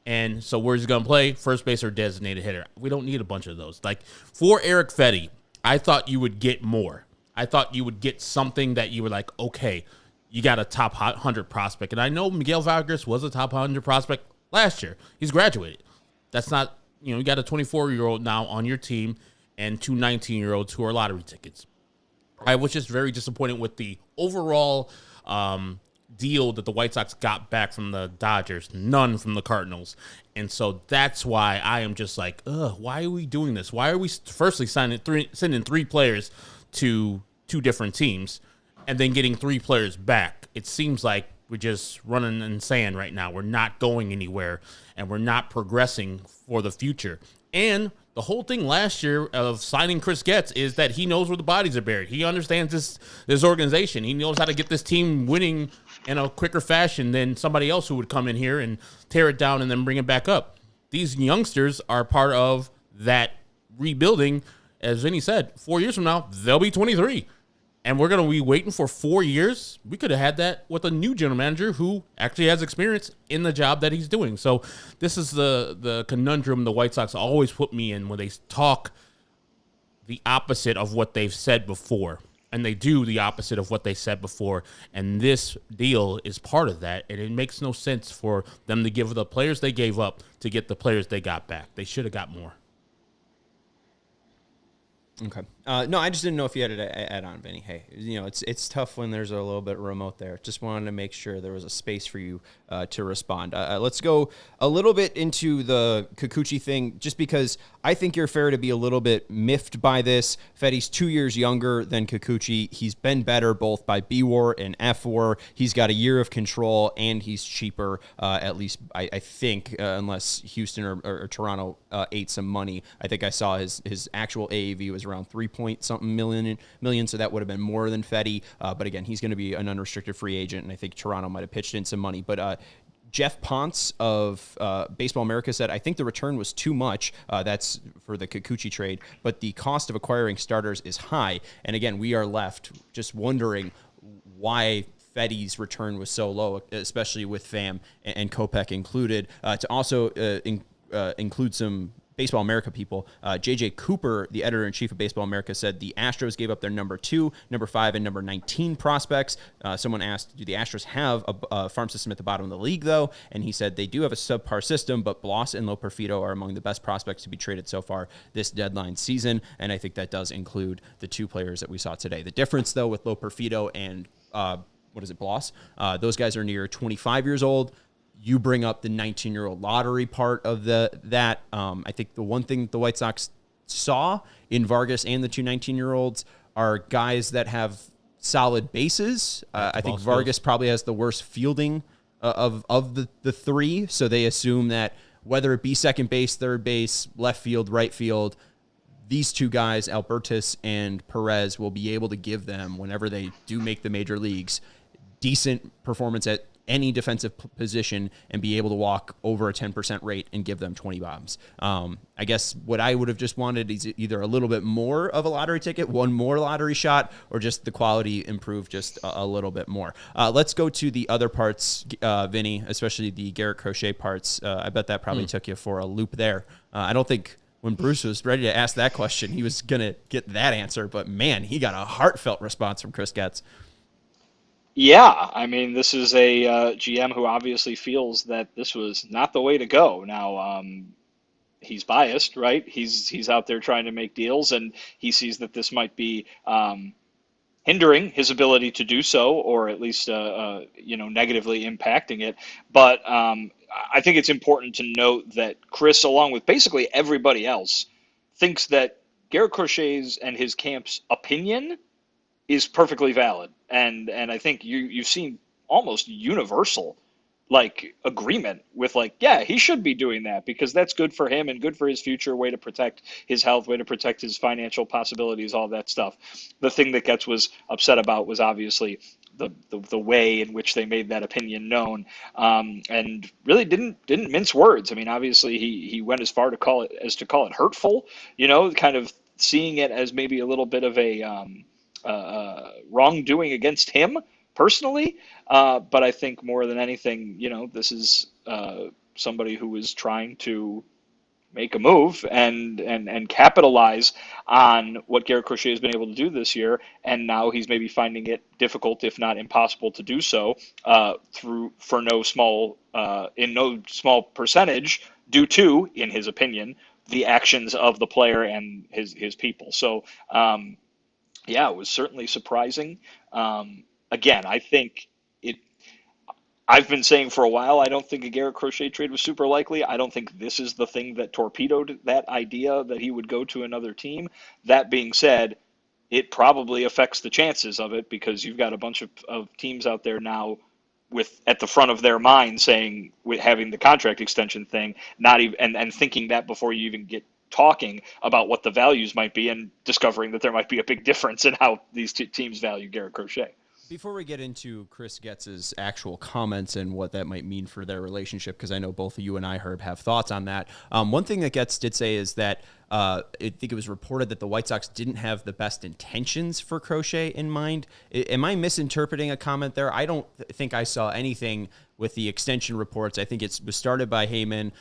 And so where's he going to play? First base or designated hitter. We don't need a bunch of those. Like, for Erick Fedde, I thought you would get more. I thought you would get something that you were like, okay, you got a top 100 prospect. And I know Miguel Vargas was a top 100 prospect last year. He's graduated. That's not, you got a 24-year-old now on your team and 2 19-year-olds who are lottery tickets. I was just very disappointed with the overall deal that the White Sox got back from the Dodgers, none from the Cardinals. And so that's why I am just like, why are we doing this? Why are we firstly sending 3 players to 2 different teams and then getting 3 players back? It seems like we're just running in sand right now. We're not going anywhere, and we're not progressing for the future. And the whole thing last year of signing Chris Getz is that he knows where the bodies are buried. He understands this organization. He knows how to get this team winning in a quicker fashion than somebody else who would come in here and tear it down and then bring it back up. These youngsters are part of that rebuilding. As Vinnie said, 4 years from now, they'll be 23. And we're going to be waiting for 4 years. We could have had that with a new general manager who actually has experience in the job that he's doing. So this is the conundrum the White Sox always put me in when they talk the opposite of what they've said before. And they do the opposite of what they said before. And this deal is part of that. And it makes no sense for them to give the players they gave up to get the players they got back. They should have got more. Okay. No, I just didn't know if you had to add on, Vinny. Hey, it's tough when there's a little bit remote there. Just wanted to make sure there was a space for you to respond. Let's go a little bit into the Kikuchi thing, just because I think you're fair to be a little bit miffed by this. Fedde's 2 years younger than Kikuchi. He's been better both by B-WAR and F-WAR. He's got a year of control, and he's cheaper, at least I think, unless Houston or Toronto ate some money. I think I saw his actual AAV was around 3-point-something million, so that would have been more than Fedde. But again, he's going to be an unrestricted free agent, and I think Toronto might have pitched in some money. But Jeff Ponce of Baseball America said, I think the return was too much. That's for the Kikuchi trade, but the cost of acquiring starters is high. And again, we are left just wondering why Fedde's return was so low, especially with Pham and Kopech included. To also include some Baseball America people, J.J. Cooper, the editor-in-chief of Baseball America, said the Astros gave up their number 2, number 5, and number 19 prospects. Someone asked, do the Astros have a farm system at the bottom of the league, though? And he said they do have a subpar system, but Bloss and Loperfido are among the best prospects to be traded so far this deadline season, and I think that does include the 2 players that we saw today. The difference, though, with Loperfido and Bloss, those guys are near 25 years old. You bring up the 19-year-old lottery part of that. I think the one thing the White Sox saw in Vargas and the 2 19-year-olds are guys that have solid bases. I think Vargas probably has the worst fielding of the 3, so they assume that whether it be second base, third base, left field, right field, these 2 guys, Albertus and Perez, will be able to give them, whenever they do make the major leagues, decent performance at any defensive position and be able to walk over a 10% rate and give them 20 bombs. I guess what I would have just wanted is either a little bit more of a lottery ticket, one more lottery shot, or just the quality improve just a little bit more. Let's go to the other parts, Vinny, especially the Garrett Crochet parts. I bet that probably took you for a loop there. I don't think when Bruce was ready to ask that question, he was going to get that answer. But, man, he got a heartfelt response from Chris Getz. Yeah, I mean, this is a GM who obviously feels that this was not the way to go. Now, he's biased, right? He's out there trying to make deals, and he sees that this might be hindering his ability to do so, or at least negatively impacting it. But I think it's important to note that Chris, along with basically everybody else, thinks that Garrett Crochet's and his camp's opinion is perfectly valid. And I think you've seen almost universal agreement with yeah, he should be doing that because that's good for him and good for his future, way to protect his health, way to protect his financial possibilities, all that stuff. The thing that Getz was upset about was obviously the way in which they made that opinion known, and really didn't mince words. I mean, obviously he went as far to call it hurtful, kind of seeing it as maybe a little bit of a wrongdoing against him personally, but I think more than anything, this is somebody who is trying to make a move and capitalize on what Garrett Crochet has been able to do this year, and now he's maybe finding it difficult, if not impossible, to do so in no small percentage due to, in his opinion, the actions of the player and his people. So, it was certainly surprising. Again, I think I've been saying for a while, I don't think a Garrett Crochet trade was super likely. I don't think this is the thing that torpedoed that idea that he would go to another team. That being said, it probably affects the chances of it because you've got a bunch of teams out there now at the front of their mind saying, with having the contract extension thing, not even and thinking that before you even get talking about what the values might be and discovering that there might be a big difference in how these two teams value Garrett Crochet. Before we get into Chris Getz's actual comments and what that might mean for their relationship, because I know both of you and I, Herb, have thoughts on that. One thing that Getz did say is that I think it was reported that the White Sox didn't have the best intentions for Crochet in mind. Am I misinterpreting a comment there? I don't think I saw anything with the extension reports. I think it was started by Heyman.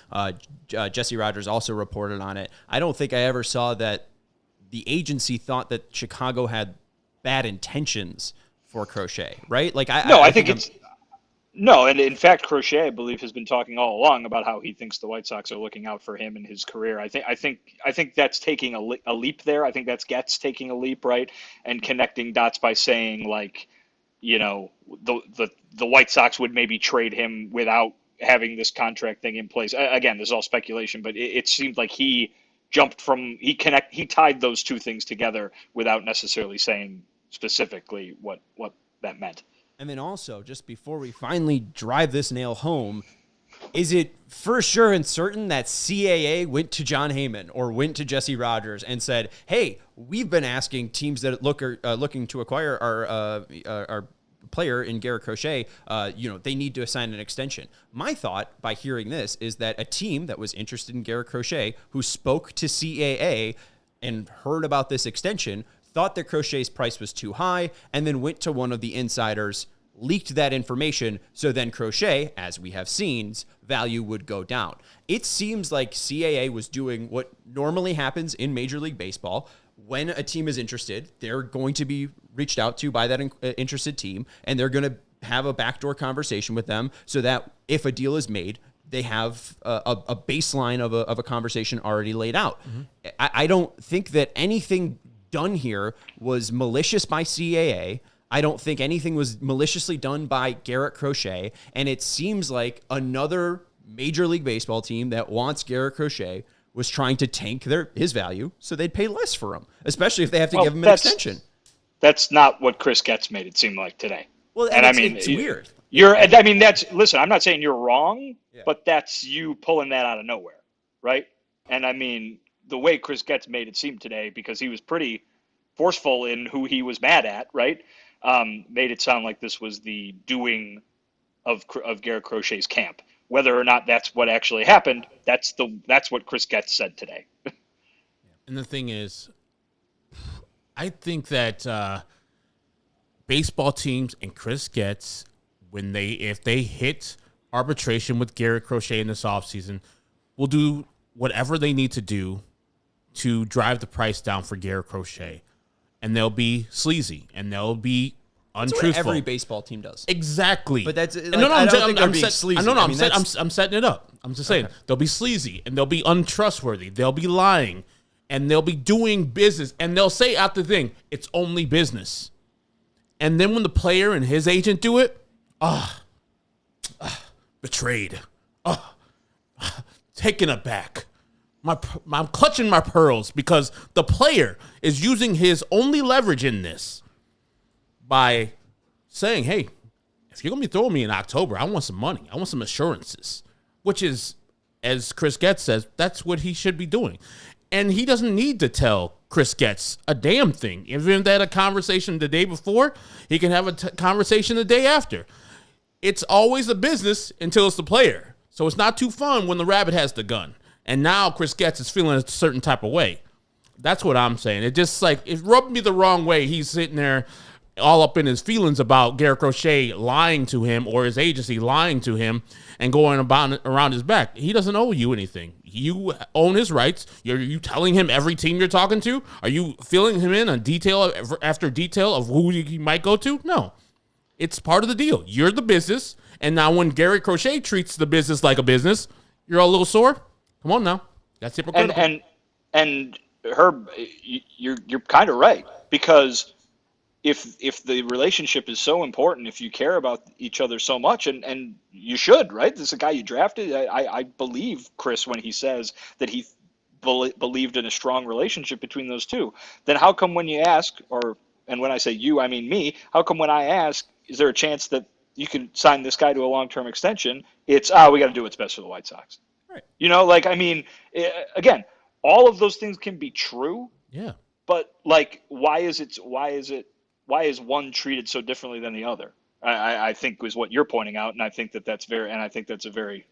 Jesse Rogers also reported on it. I don't think I ever saw that the agency thought that Chicago had bad intentions for Crochet, right? And in fact, Crochet, I believe, has been talking all along about how he thinks the White Sox are looking out for him and his career. I think that's taking a leap there. I think that's Getz taking a leap, right, and connecting dots by saying the White Sox would maybe trade him without having this contract thing in place. Again, this is all speculation, but it seemed like he tied those two things together without necessarily saying specifically what that meant. And then also, just before we finally drive this nail home, is it for sure and certain that CAA went to John Heyman or went to Jesse Rogers and said, hey, we've been asking teams that are looking to acquire our player in Garrett Crochet, they need to assign an extension. My thought by hearing this is that a team that was interested in Garrett Crochet, who spoke to CAA and heard about this extension, thought that Crochet's price was too high, and then went to one of the insiders, leaked that information, so then Crochet, as we have seen, value would go down. It seems like CAA was doing what normally happens in Major League Baseball. When a team is interested, they're going to be reached out to by that interested team, and they're going to have a backdoor conversation with them so that if a deal is made, they have a baseline of a conversation already laid out. Mm-hmm. I don't think that anything done here was malicious by CAA. I don't think anything was maliciously done by Garrett Crochet, and it seems like another Major League Baseball team that wants Garrett Crochet was trying to tank his value so they'd pay less for him, especially if they have to give him an extension. That's not what Chris Getz made it seem like today. Well, and it's weird. Listen, I'm not saying you're wrong, but that's you pulling that out of nowhere, right? And I mean, the way Chris Getz made it seem today, because he was pretty forceful in who he was mad at, right? Made it sound like this was the doing of Garrett Crochet's camp. Whether or not that's what actually happened, that's what Chris Getz said today. And the thing is, I think that baseball teams and Chris Getz, if they hit arbitration with Garrett Crochet in this offseason, will do whatever they need to do to drive the price down for Garrett Crochet, and they'll be sleazy, and they'll be untruthful. That's what every baseball team does. Exactly. But that's like, I'm setting it up. I'm just saying they'll be sleazy, and they'll be untrustworthy. They'll be lying, and they'll be doing business, and they'll say out the thing, it's only business. And then when the player and his agent do it, betrayed, taken aback. I'm clutching my pearls because the player is using his only leverage in this by saying, hey, if you're going to be throwing me in October, I want some money. I want some assurances, which is, as Chris Getz says, that's what he should be doing. And he doesn't need to tell Chris Getz a damn thing. Even if they had a conversation the day before, he can have a conversation the day after. It's always a business until it's the player. So it's not too fun when the rabbit has the gun. And now Chris Getz is feeling a certain type of way. That's what I'm saying. It just it rubbed me the wrong way. He's sitting there all up in his feelings about Garrett Crochet lying to him or his agency lying to him and going around his back. He doesn't owe you anything. You own his rights. Are you telling him every team you're talking to? Are you filling him in on detail after detail of who he might go to? No. It's part of the deal. You're the business. And now when Garrett Crochet treats the business like a business, you're all a little sore. Come on now. That's hypocritical. And Herb, you're kind of right, because if the relationship is so important, if you care about each other so much, and you should, right? This is a guy you drafted. I believe Chris when he says that he believed in a strong relationship between those two. Then how come when you ask, and when I say you, I mean me, how come when I ask, is there a chance that you can sign this guy to a long-term extension? It's, we got to do what's best for the White Sox. Right. Again, all of those things can be true. Yeah. But why is one treated so differently than the other? I think was what you're pointing out, and I think that's a very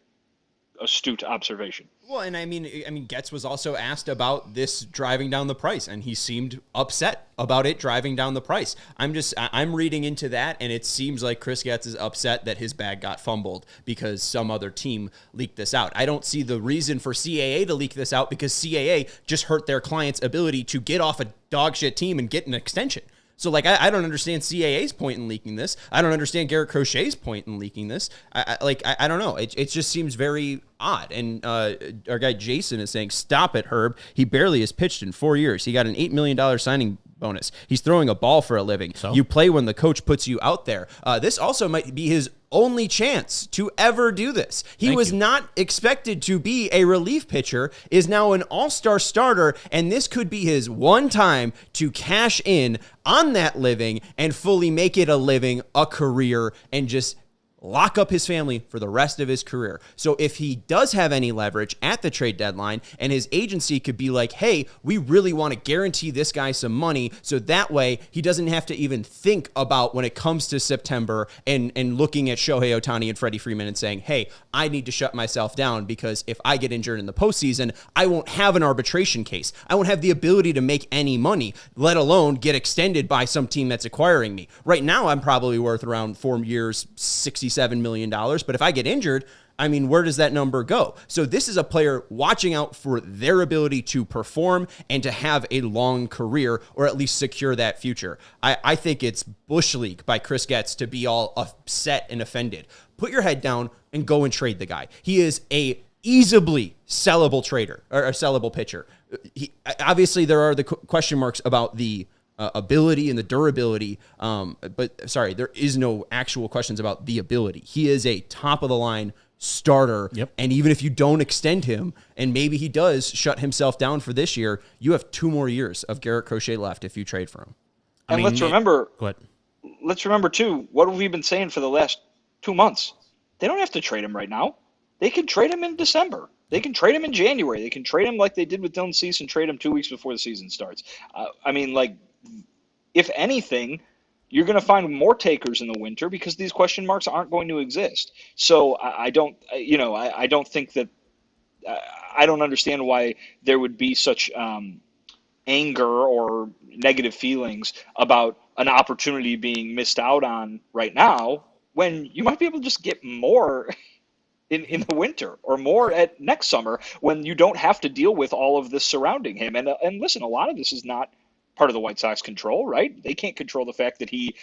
astute observation. Well, and I mean, Getz was also asked about this driving down the price, and he seemed upset about it driving down the price. I'm reading into that, and it seems like Chris Getz is upset that his bag got fumbled because some other team leaked this out. I don't see the reason for CAA to leak this out, because CAA just hurt their client's ability to get off a dog shit team and get an extension. So, I don't understand CAA's point in leaking this. I don't understand Garrett Crochet's point in leaking this. I don't know. It just seems very odd. And our guy Jason is saying, stop it, Herb. He barely has pitched in 4 years. He got an $8 million signing bonus. He's throwing a ball for a living. So? You play when the coach puts you out there. This also might be his only chance to ever do this. He was not expected to be a relief pitcher, is now an all-star starter, and this could be his one time to cash in on that living and fully make it a living, a career, and just lock up his family for the rest of his career. So if he does have any leverage at the trade deadline, and his agency could be like, hey, we really want to guarantee this guy some money, so that way he doesn't have to even think about when it comes to September and looking at Shohei Ohtani and Freddie Freeman and saying, hey, I need to shut myself down because if I get injured in the postseason, I won't have an arbitration case. I won't have the ability to make any money, let alone get extended by some team that's acquiring me. Right now, I'm probably worth around 4 years, $67 million. But if I get injured, I mean, where does that number go? So this is a player watching out for their ability to perform and to have a long career, or at least secure that future. I think it's Bush League by Chris Getz to be all upset and offended. Put your head down and go and trade the guy. He is a easily sellable trader or a sellable pitcher. Obviously, there are the question marks about the ability and the durability, but there is no actual questions about the ability. He is a top of the line starter. Yep. And even if you don't extend him, and maybe he does shut himself down for this year, you have 2 more years of Garrett Crochet left if you trade for him. Let's remember too, what have we been saying for the last 2 months? They don't have to trade him right now. They can trade him in December. They can trade him in January. They can trade him like they did with Dylan Cease and trade him 2 weeks before the season starts. If anything, you're going to find more takers in the winter because these question marks aren't going to exist. So I don't think that I don't understand why there would be such anger or negative feelings about an opportunity being missed out on right now when you might be able to just get more in the winter, or more at next summer, when you don't have to deal with all of this surrounding him. And listen, a lot of this is not part of the White Sox control, right? They can't control the fact that he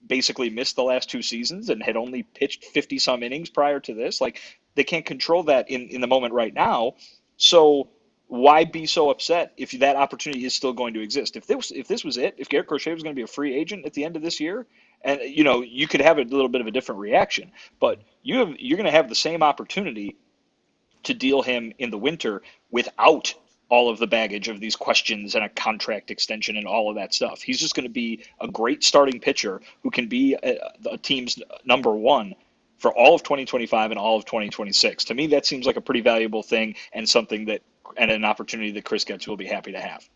basically missed the last 2 seasons and had only pitched 50 some innings prior to this. Like, they can't control that in the moment right now. So why be so upset if that opportunity is still going to exist? If this was it, if Garrett Crochet was going to be a free agent at the end of this year, and you could have a little bit of a different reaction, but you're going to have the same opportunity to deal him in the winter without all of the baggage of these questions and a contract extension and all of that stuff. He's just going to be a great starting pitcher who can be a team's number one for all of 2025 and all of 2026. To me, that seems like a pretty valuable thing, and something and an opportunity that Chris Getz will be happy to have.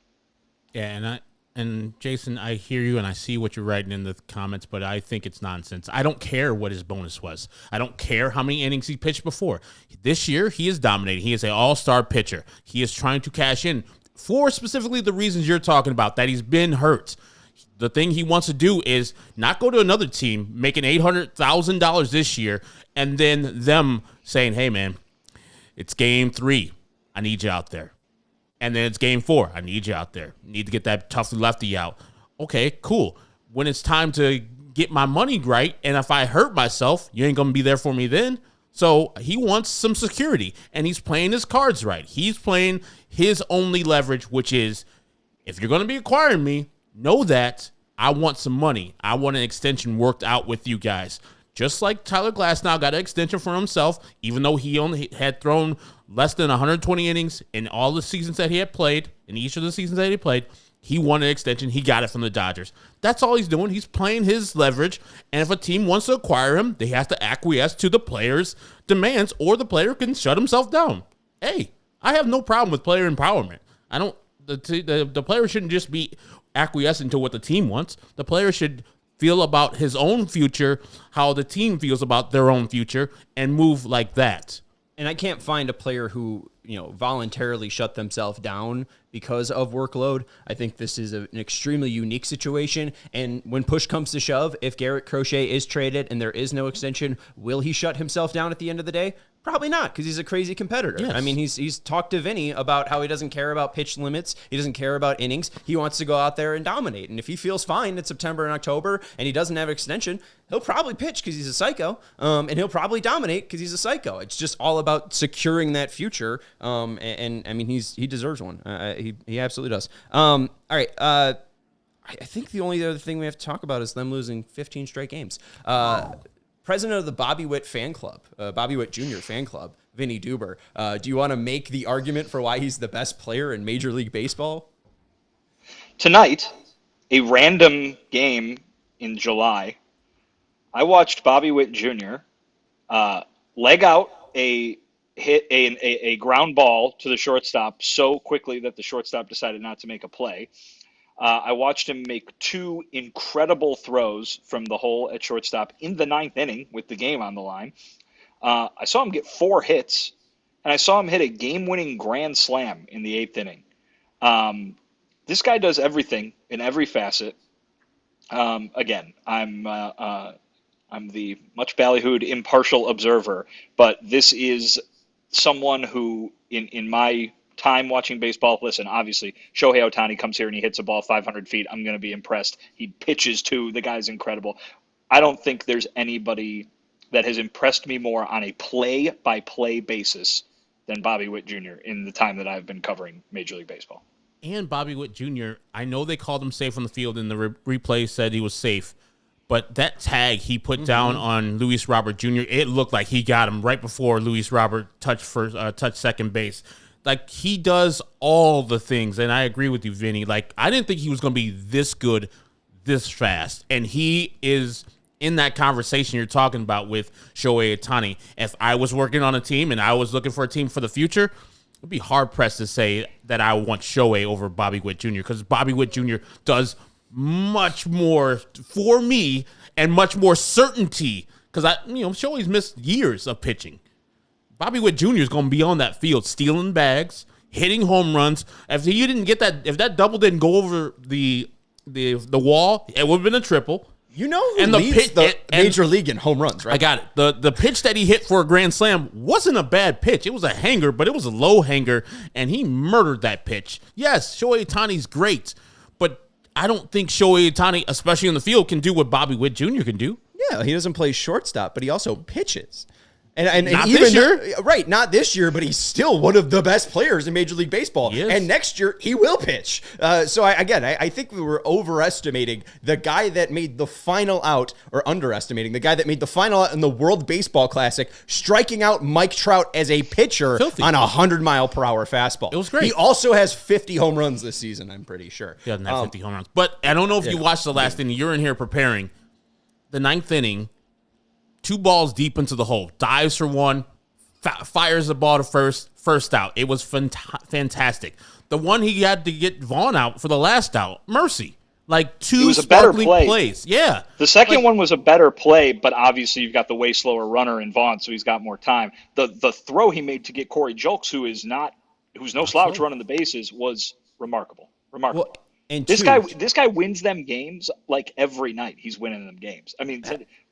Yeah, and Jason, I hear you and I see what you're writing in the comments, but I think it's nonsense. I don't care what his bonus was. I don't care how many innings he pitched before. This year, he is dominating. He is an all-star pitcher. He is trying to cash in for specifically the reasons you're talking about, that he's been hurt. The thing he wants to do is not go to another team making $800,000 this year and then them saying, hey, man, it's game 3. I need you out there. And then it's game 4. I need you out there. Need to get that tough lefty out. Okay, cool. When it's time to get my money right, and if I hurt myself, you ain't going to be there for me then. So he wants some security, and he's playing his cards right. He's playing his only leverage, which is, if you're going to be acquiring me, know that I want some money. I want an extension worked out with you guys. Just like Tyler Glasnow got an extension for himself, even though he only had thrown less than 120 innings in all the seasons that he had played, in each of the seasons that he played, he won an extension. He got it from the Dodgers. That's all he's doing. He's playing his leverage, and if a team wants to acquire him, they have to acquiesce to the player's demands, or the player can shut himself down. Hey, I have no problem with player empowerment. I don't. The player shouldn't just be acquiescing to what the team wants. The player should feel about his own future, how the team feels about their own future, and move like that. And I can't find a player who, voluntarily shut themselves down because of workload. I think this is an extremely unique situation. And when push comes to shove, if Garrett Crochet is traded and there is no extension, will he shut himself down at the end of the day? Probably not, because he's a crazy competitor. Yes. I mean, he's talked to Vinny about how he doesn't care about pitch limits. He doesn't care about innings. He wants to go out there and dominate. And if he feels fine in September and October and he doesn't have an extension, he'll probably pitch because he's a psycho, and he'll probably dominate because he's a psycho. It's just all about securing that future. And I mean, he deserves one. He absolutely does. All right. I think the only other thing we have to talk about is them losing 15 straight games. President of the Bobby Witt fan club, Bobby Witt Jr. fan club, Vinnie Duber. Do you want to make the argument for why he's the best player in Major League Baseball? Tonight, a random game in July, I watched Bobby Witt Jr. Leg out a ground ball to the shortstop so quickly that the shortstop decided not to make a play. I watched him make 2 incredible throws from the hole at shortstop in the 9th inning with the game on the line. I saw him get 4 hits, and I saw him hit a game-winning grand slam in the 8th inning. This guy does everything in every facet. Again, I'm the much ballyhooed impartial observer, but this is someone who, in my time watching baseball, listen, obviously, Shohei Ohtani comes here and he hits a ball 500 feet. I'm going to be impressed. He pitches too. The guy's incredible. I don't think there's anybody that has impressed me more on a play-by-play basis than Bobby Witt Jr. in the time that I've been covering Major League Baseball. And Bobby Witt Jr., I know they called him safe on the field, and the replay said he was safe. But that tag he put down on Luis Robert Jr., it looked like he got him right before Luis Robert touched second base. Like, he does all the things, and I agree with you, Vinny. Like, I didn't think he was going to be this good, this fast, and he is in that conversation you're talking about with Shohei Ohtani. If I was working on a team and I was looking for a team for the future, it'd be hard-pressed to say that I want Shohei over Bobby Witt Jr., because Bobby Witt Jr. does much more for me and much more certainty, because Shohei's missed years of pitching. Bobby Witt Jr. is going to be on that field stealing bags, hitting home runs. If that double didn't go over the wall, it would have been a triple. You know who And the leads pitch- the and- major league in home runs, right? I got it. The pitch that he hit for a grand slam wasn't a bad pitch. It was a hanger, but it was a low hanger, and he murdered that pitch. Yes, Shohei Ohtani's great, but I don't think Shohei Ohtani, especially in the field, can do what Bobby Witt Jr. can do. Yeah, he doesn't play shortstop, but he also pitches. And Not even this year. right, not this year, but he's still one of the best players in Major League Baseball. He is. And next year, he will pitch. So, I think we were overestimating the guy that made the final out, or underestimating the guy that made the final out in the World Baseball Classic, striking out Mike Trout as a pitcher Filthy. on a 100-mile-per-hour fastball. It was great. He also has 50 home runs this season, I'm pretty sure. He doesn't have 50 home runs. But I don't know if you watched the last inning. You're in here preparing. The ninth inning, 2 balls deep into the hole. Dives for one, fires the ball to first out. It was fantastic. The one he had to get Vaughn out for the last out, mercy. Like 2 It was a better sparkling play. plays. Yeah. The second one was a better play, but obviously you've got the way slower runner in Vaughn, so he's got more time. The throw he made to get Corey Julks, who's no slouch running the bases, was remarkable. Remarkable. Well, and this guy wins them games like every night. He's winning them games. I mean,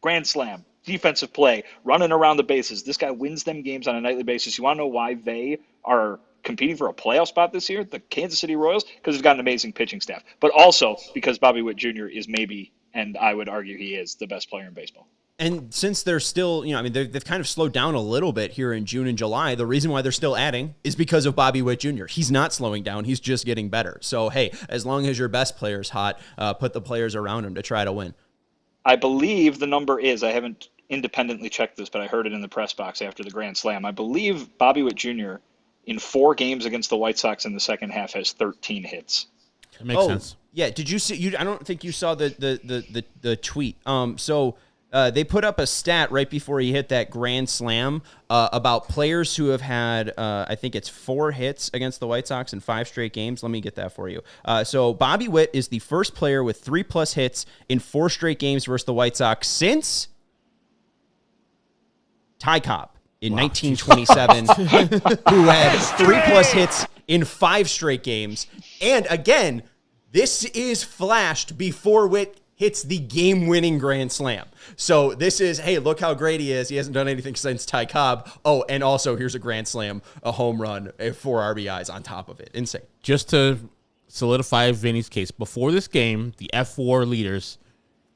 grand slam, defensive play, running around the bases. This guy wins them games on a nightly basis. You want to know why they are competing for a playoff spot this year, the Kansas City Royals? Because they've got an amazing pitching staff, but also because Bobby Witt Jr. is maybe, and I would argue he is, the best player in baseball. And since they're still, they've kind of slowed down a little bit here in June and July. The reason why they're still adding is because of Bobby Witt Jr. He's not slowing down. He's just getting better. So, hey, as long as your best player's hot, put the players around him to try to win. I believe the number is, I haven't independently checked this, but I heard it in the press box after the Grand Slam. I believe Bobby Witt Jr. in 4 games against the White Sox in the second half has 13 hits. It makes sense. Yeah, did you see? I don't think you saw the tweet. They put up a stat right before he hit that grand slam about players who have had, I think it's 4 hits against the White Sox in 5 straight games. Let me get that for you. So Bobby Witt is the first player with 3+ hits in 4 straight games versus the White Sox since Ty Cobb in 1927, who had 3+ hits in 5 straight games. And again, this is flashed before Witt hits the game-winning grand slam. So this is, hey, look how great he is. He hasn't done anything since Ty Cobb. Oh, and also here's a grand slam, a home run, 4 RBIs on top of it. Insane. Just to solidify Vinny's case, before this game, the F4 leaders,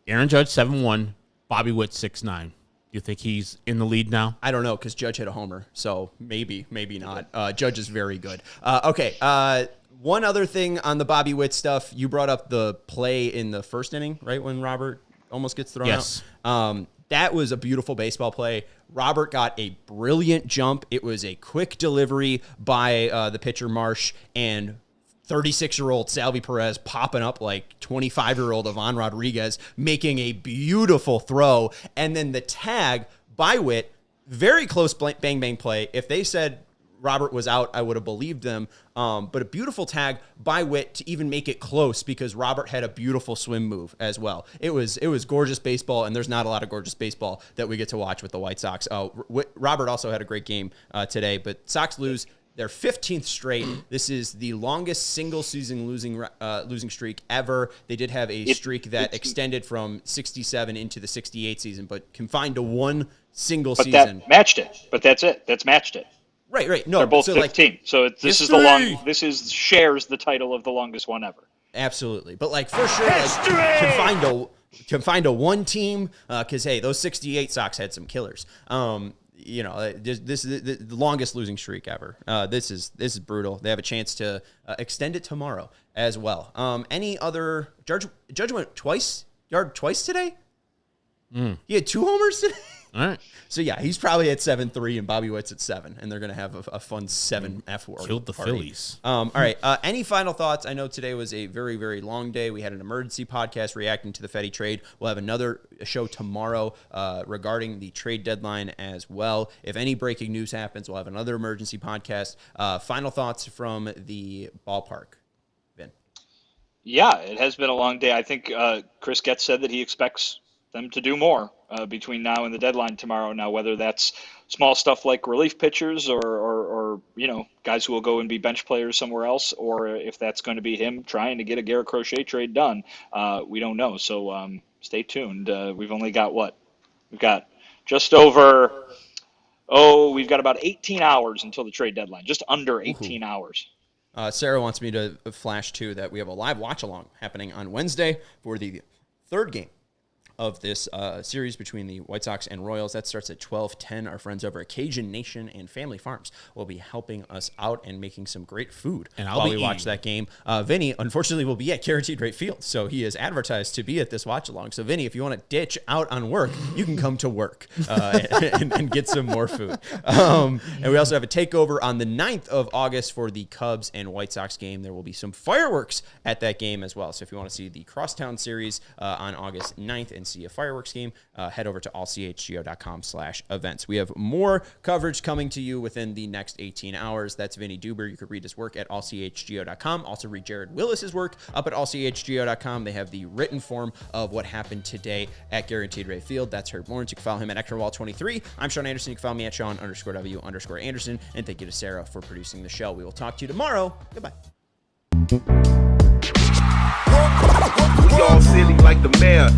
Aaron Judge 7-1, Bobby Witt 6-9. Do you think he's in the lead now? I don't know, because Judge hit a homer, so maybe not. Judge is very good. Okay, one other thing on the Bobby Witt stuff. You brought up the play in the first inning, right, when Robert almost gets thrown out? That was a beautiful baseball play. Robert got a brilliant jump. It was a quick delivery by the pitcher Marsh, and 36-year-old Salvi Perez popping up like 25-year-old Ivan Rodriguez, making a beautiful throw. And then the tag by Witt, very close bang play. If they said Robert was out, I would have believed them. But a beautiful tag by Witt to even make it close, because Robert had a beautiful swim move as well. It was gorgeous baseball, and there's not a lot of gorgeous baseball that we get to watch with the White Sox. Robert also had a great game today, but Sox lose their 15th straight. This is the longest single-season losing streak ever. They did have a streak that extended from 67 into the 68 season, but confined to one single season. That matched it. But that's it. That's matched it. Right. No, they're both so 15. This shares the title of the longest one ever. Absolutely, but for sure, confined to one team. Because hey, those 68 Sox had some killers. This is the longest losing streak ever. This is brutal. They have a chance to extend it tomorrow as well. Any other Judge went twice today? He had 2 homers today. All right. So yeah, he's probably at 7-3 and Bobby Witt's at 7, and they're gonna have a fun 7 F4. Killed the party. Phillies. All right. Any final thoughts? I know today was a very, very long day. We had an emergency podcast reacting to the Fedde trade. We'll have another show tomorrow regarding the trade deadline as well. If any breaking news happens, we'll have another emergency podcast. Final thoughts from the ballpark, Vin. Yeah, it has been a long day. I think Chris Getz said that he expects them to do more between now and the deadline tomorrow. Now, whether that's small stuff like relief pitchers or guys who will go and be bench players somewhere else, or if that's going to be him trying to get a Garrett Crochet trade done, we don't know. So stay tuned. We've only got what? We've got just over, we've got about 18 hours until the trade deadline, just under 18 hours. Sarah wants me to flash, too, that we have a live watch-along happening on Wednesday for the third game of this series between the White Sox and Royals. That starts at 12:10. Our friends over at Cajun Nation and Family Farms will be helping us out and making some great food while we watch that game. Vinny, unfortunately, will be at Guaranteed Rate Field, so he is advertised to be at this watch-along. So, Vinny, if you want to ditch out on work, you can come to work and get some more food. And we also have a takeover on the 9th of August for the Cubs and White Sox game. There will be some fireworks at that game as well. So if you want to see the Crosstown Series on August 9th and see a fireworks game, head over to allchgo.com/events. We have more coverage coming to you within the next 18 hours. That's Vinnie Duber. You could read his work at allchgo.com. Also read Jared Willis's work up at allchgo.com. They have the written form of what happened today at Guaranteed Rate Field. That's Herb Lawrence. You can follow him at ExtraWall23. I'm Sean Anderson. You can follow me at Sean_W_Anderson. And thank you to Sarah for producing the show. We will talk to you tomorrow. Goodbye. We all silly like the mayor.